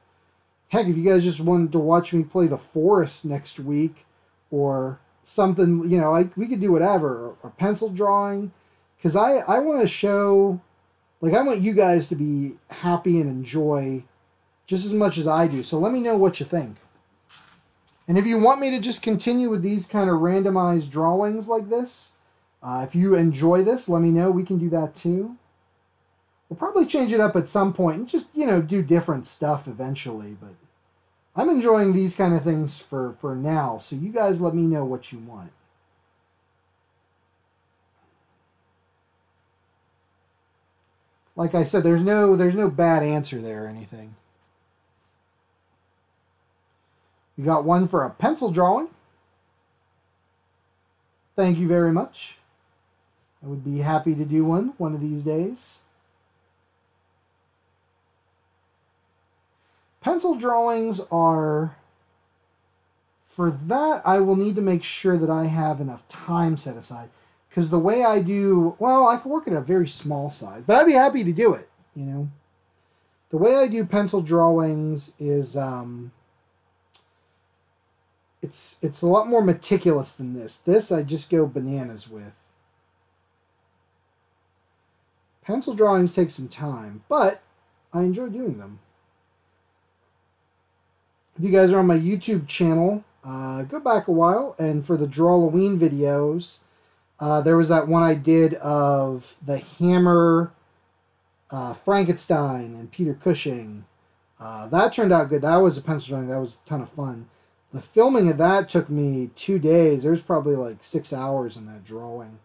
Speaker 1: Heck, if you guys just wanted to watch me play the forest next week or something, you know, we could do whatever, or pencil drawing, because I want to show, like, I want you guys to be happy and enjoy just as much as I do. So let me know what you think. And if you want me to just continue with these kind of randomized drawings like this, if you enjoy this, let me know. We can do that too. We'll probably change it up at some point and just, you know, do different stuff eventually. But I'm enjoying these kind of things for now. So you guys let me know what you want. Like I said, there's no bad answer there or anything. You got one for a pencil drawing. Thank you very much. I would be happy to do one of these days. Pencil drawings are, for that, I will need to make sure that I have enough time set aside. Because the way I do, well, I can work at a very small size, but I'd be happy to do it, you know. The way I do pencil drawings is, it's a lot more meticulous than this. This I just go bananas with. Pencil drawings take some time, but I enjoy doing them. If you guys are on my YouTube channel, go back a while, and for the Drawloween videos, there was that one I did of the Hammer, Frankenstein, and Peter Cushing. That turned out good. That was a pencil drawing. That was a ton of fun. The filming of that took me 2 days. There's probably like 6 hours in that drawing.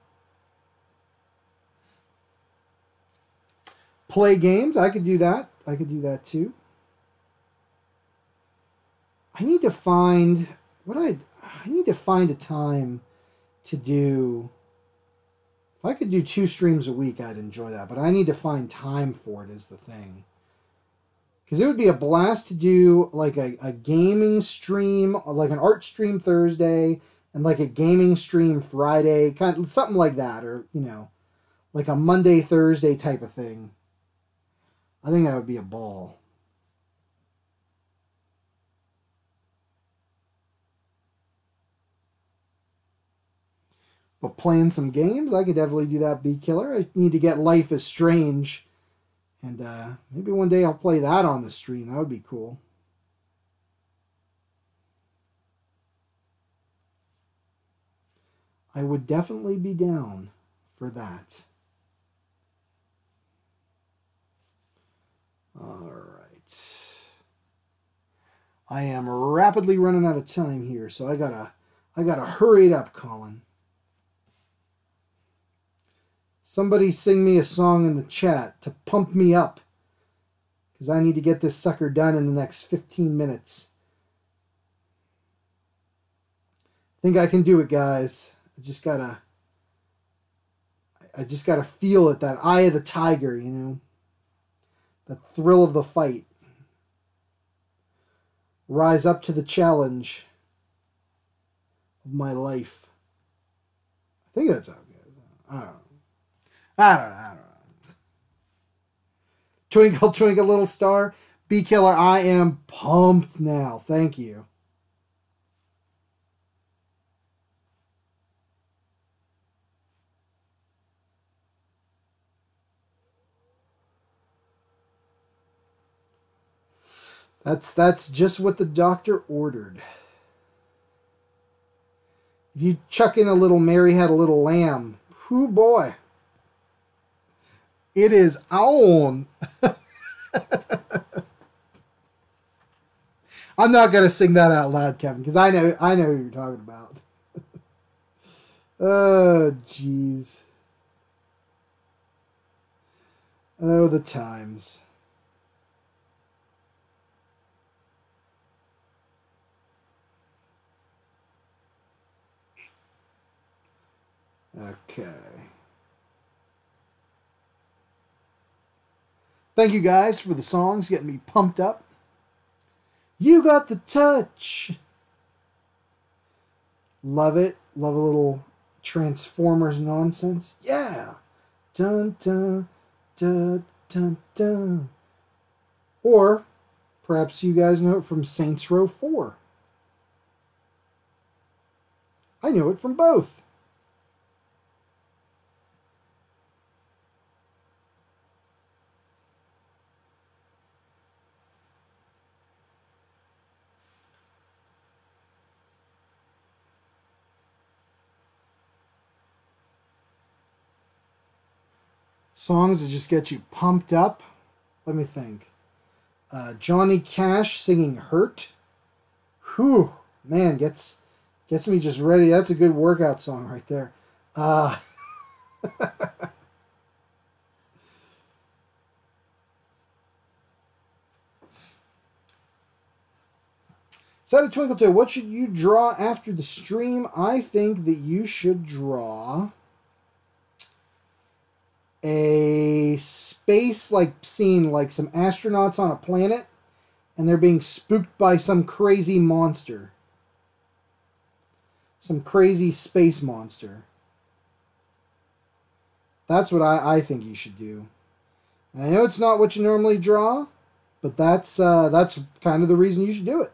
Speaker 1: Play games, I could do that. I could do that too. I need to find I need to find a time to do. If I could do 2 streams a week, I'd enjoy that. But I need to find time for it is the thing. Because it would be a blast to do like a gaming stream, like an art stream Thursday, and like a gaming stream Friday, kind of something like that, or, you know, like a Monday, Thursday type of thing. I think that would be a ball. But playing some games, I could definitely do that, Bee Killer. I need to get Life is Strange. And maybe one day I'll play that on the stream. That would be cool. I would definitely be down for that. All right. I am rapidly running out of time here, so I gotta hurry it up, Colin. Somebody sing me a song in the chat to pump me up, because I need to get this sucker done in the next 15 minutes. I think I can do it, guys. I just gotta feel it, that eye of the tiger, you know, the thrill of the fight. Rise up to the challenge of my life. I think that's how it goes. I don't know. Twinkle, twinkle, little star. Bee Killer, I am pumped now. Thank you. That's just what the doctor ordered. If you chuck in a little Mary Had a Little Lamb, whoo boy, it is on. I'm not gonna sing that out loud, Kevin, because I know who you're talking about. Oh, jeez. Oh, the times. Okay. Thank you guys for the songs, getting me pumped up. You got the touch. Love it. Love a little Transformers nonsense. Yeah. Dun dun dun dun dun. Or perhaps you guys know it from Saints Row 4. I know it from both. Songs that just get you pumped up. Let me think. Johnny Cash singing Hurt. Whew, man, gets me just ready. That's a good workout song right there. Set a Twinkle Toe, what should you draw after the stream? I think that you should draw a space-like scene, like some astronauts on a planet, and they're being spooked by some crazy monster. Some crazy space monster. That's what I think you should do. And I know it's not what you normally draw, but that's kind of the reason you should do it.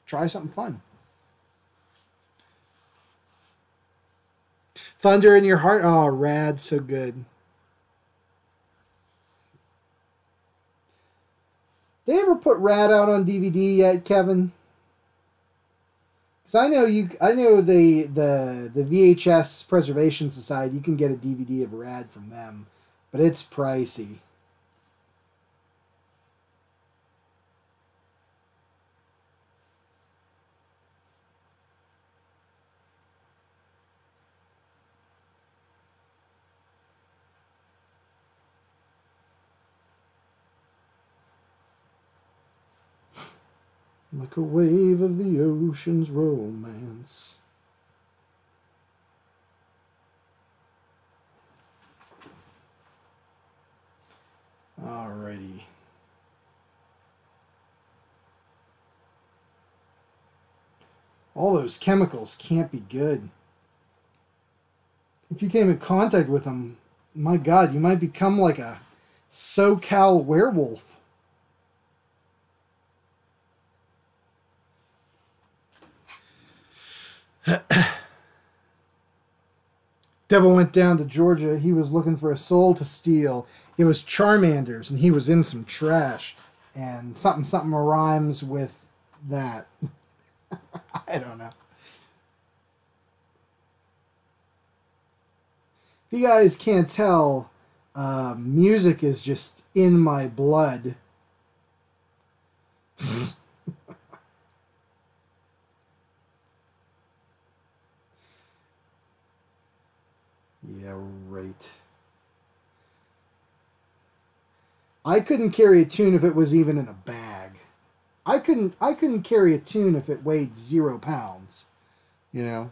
Speaker 1: Try something fun. Thunder in Your Heart. Oh, rad. So good. They ever put Rad out on DVD yet, Kevin? Because I know the VHS Preservation Society, you can get a DVD of Rad from them, but it's pricey. Like a wave of the ocean's romance. Alrighty. All those chemicals can't be good. If you came in contact with them, my God, you might become like a SoCal werewolf. Devil went down to Georgia. He was looking for a soul to steal. It was Charmander's, and he was in some trash. And something something rhymes with that. I don't know. If you guys can't tell, music is just in my blood. Yeah, right. I couldn't carry a tune if it was even in a bag. I couldn't carry a tune if it weighed 0 pounds. You know?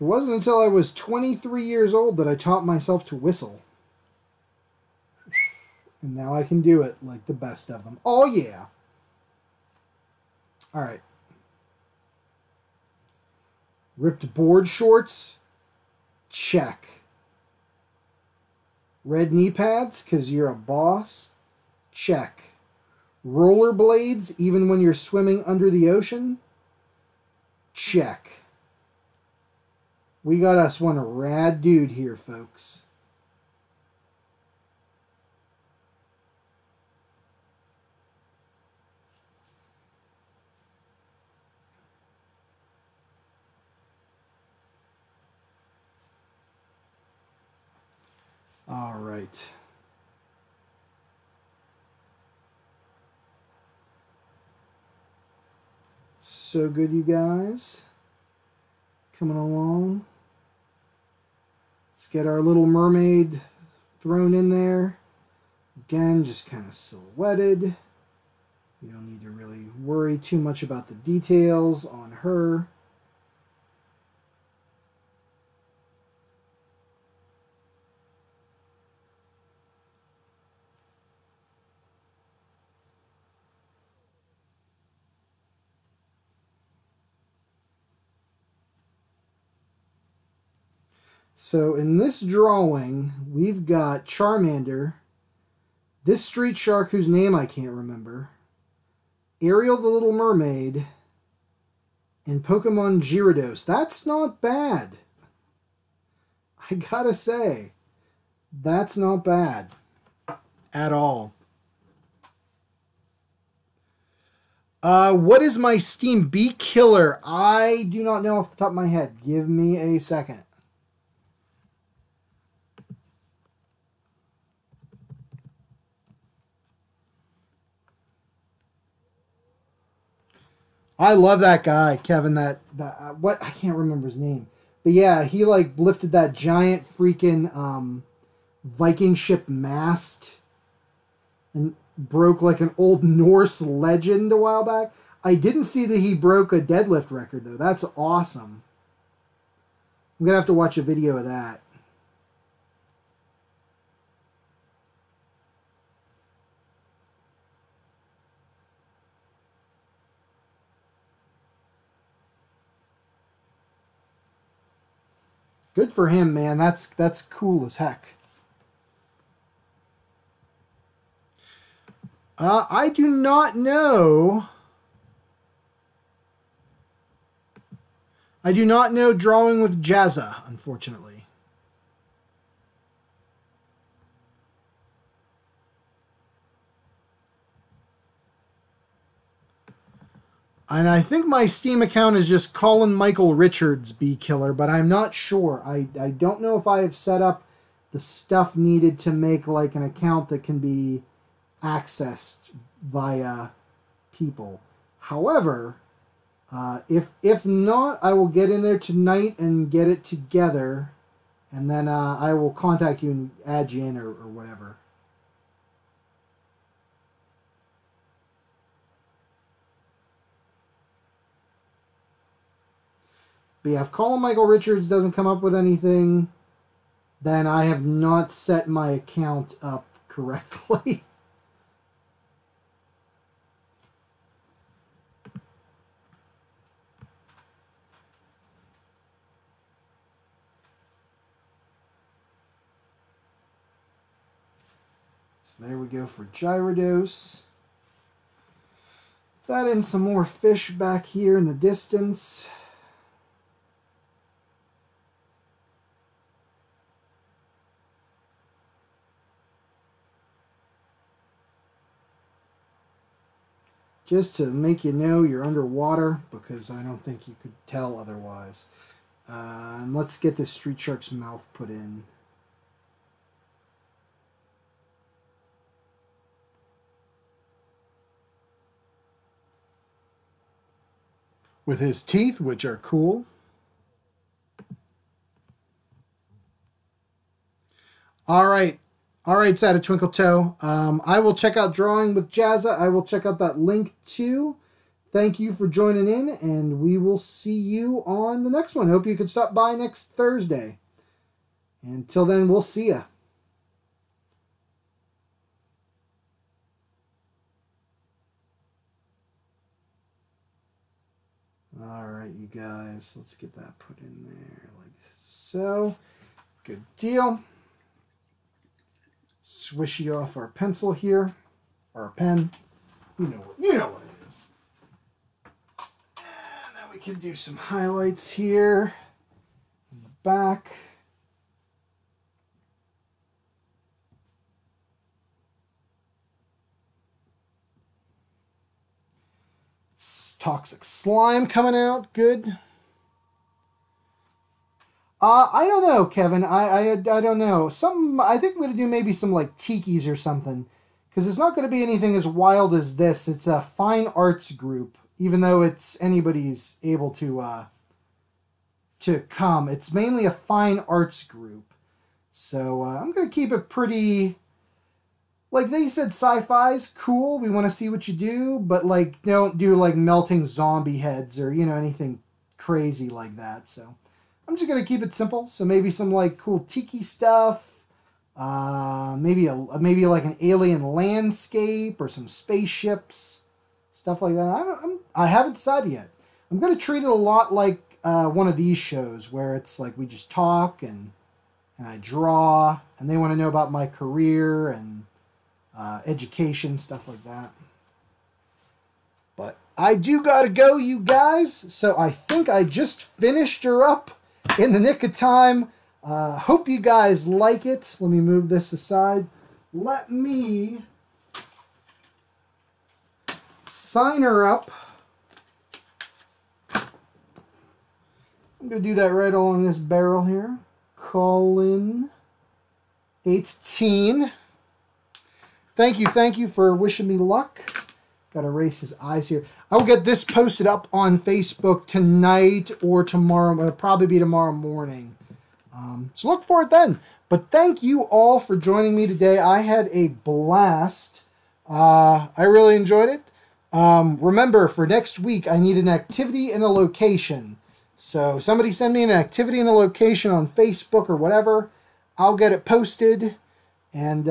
Speaker 1: It wasn't until I was 23 years old that I taught myself to whistle. And now I can do it like the best of them. Oh, yeah. All right. Ripped board shorts? Check. Red knee pads because you're a boss? Check. Rollerblades even when you're swimming under the ocean? Check. We got us one rad dude here, folks. All right. So good, you guys. Coming along. Let's get our little mermaid thrown in there. Again, just kind of silhouetted. You don't need to really worry too much about the details on her. So in this drawing, we've got Charmander, this street shark whose name I can't remember, Ariel the Little Mermaid, and Pokemon Gyarados. That's not bad. I gotta say, that's not bad at all. What is my Steam Bee Killer? I do not know off the top of my head. Give me a second. I love that guy, Kevin. What I can't remember his name, but yeah, he like lifted that giant freaking Viking ship mast and broke like an old Norse legend a while back. I didn't see that he broke a deadlift record though. That's awesome. I'm gonna have to watch a video of that. Good for him, man. That's cool as heck. I do not know. I do not know Drawing with Jazza, unfortunately. And I think my Steam account is just Colin Michael Richards Bee Killer, but I'm not sure. I don't know if I have set up the stuff needed to make like an account that can be accessed via people. However, if not, I will get in there tonight and get it together, and then I will contact you and add you in or whatever. But yeah, if Colin Michael Richards doesn't come up with anything, then I have not set my account up correctly. So there we go for Gyarados. Let's add in some more fish back here in the distance. Just to make you know you're underwater, because I don't think you could tell otherwise. And let's get this street shark's mouth put in. With his teeth, which are cool. All right. All right, Sad Twinkle Toe. I will check out Drawing with Jazza. I will check out that link too. Thank you for joining in, and we will see you on the next one. Hope you can stop by next Thursday. Until then, we'll see ya. All right, you guys, let's get that put in there like so. Good deal. Swishy off our pencil here, or our pen. You know what it is. And then we can do some highlights here in the back. Toxic slime coming out, good. I don't know, Kevin. I don't know. I think we're gonna do maybe some like tikis or something, because it's not gonna be anything as wild as this. It's a fine arts group, even though it's anybody's able to come. It's mainly a fine arts group, so I'm gonna keep it pretty. Like they said, sci-fi's cool. We want to see what you do, but like don't do like melting zombie heads or anything crazy like that. So I'm just gonna keep it simple. So maybe some like cool tiki stuff, maybe like an alien landscape or some spaceships, stuff like that. I haven't decided yet. I'm gonna treat it a lot like one of these shows where it's like we just talk and I draw, and they want to know about my career and education, stuff like that. But I do gotta go, you guys, so I think I just finished her up in the nick of time. Hope you guys like it. Let me move this aside. Let me sign her up. I'm gonna do that right along this barrel here. Colin 18. Thank you for wishing me luck. Got to erase his eyes here. I will get this posted up on Facebook tonight or tomorrow. It'll probably be tomorrow morning. So look for it then. But thank you all for joining me today. I had a blast. I really enjoyed it. Remember, for next week, I need an activity and a location. So somebody send me an activity and a location on Facebook or whatever. I'll get it posted. And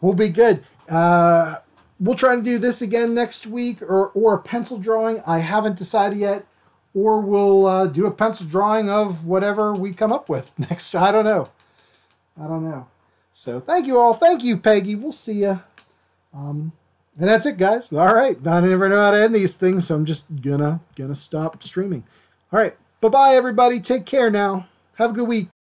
Speaker 1: we'll be good. We'll try to do this again next week, or a pencil drawing. I haven't decided yet. Or we'll do a pencil drawing of whatever we come up with next. I don't know. So thank you all. Thank you, Peggy. We'll see ya. And that's it, guys. All right. I never know how to end these things, so I'm just gonna stop streaming. All right. Bye-bye, everybody. Take care now. Have a good week.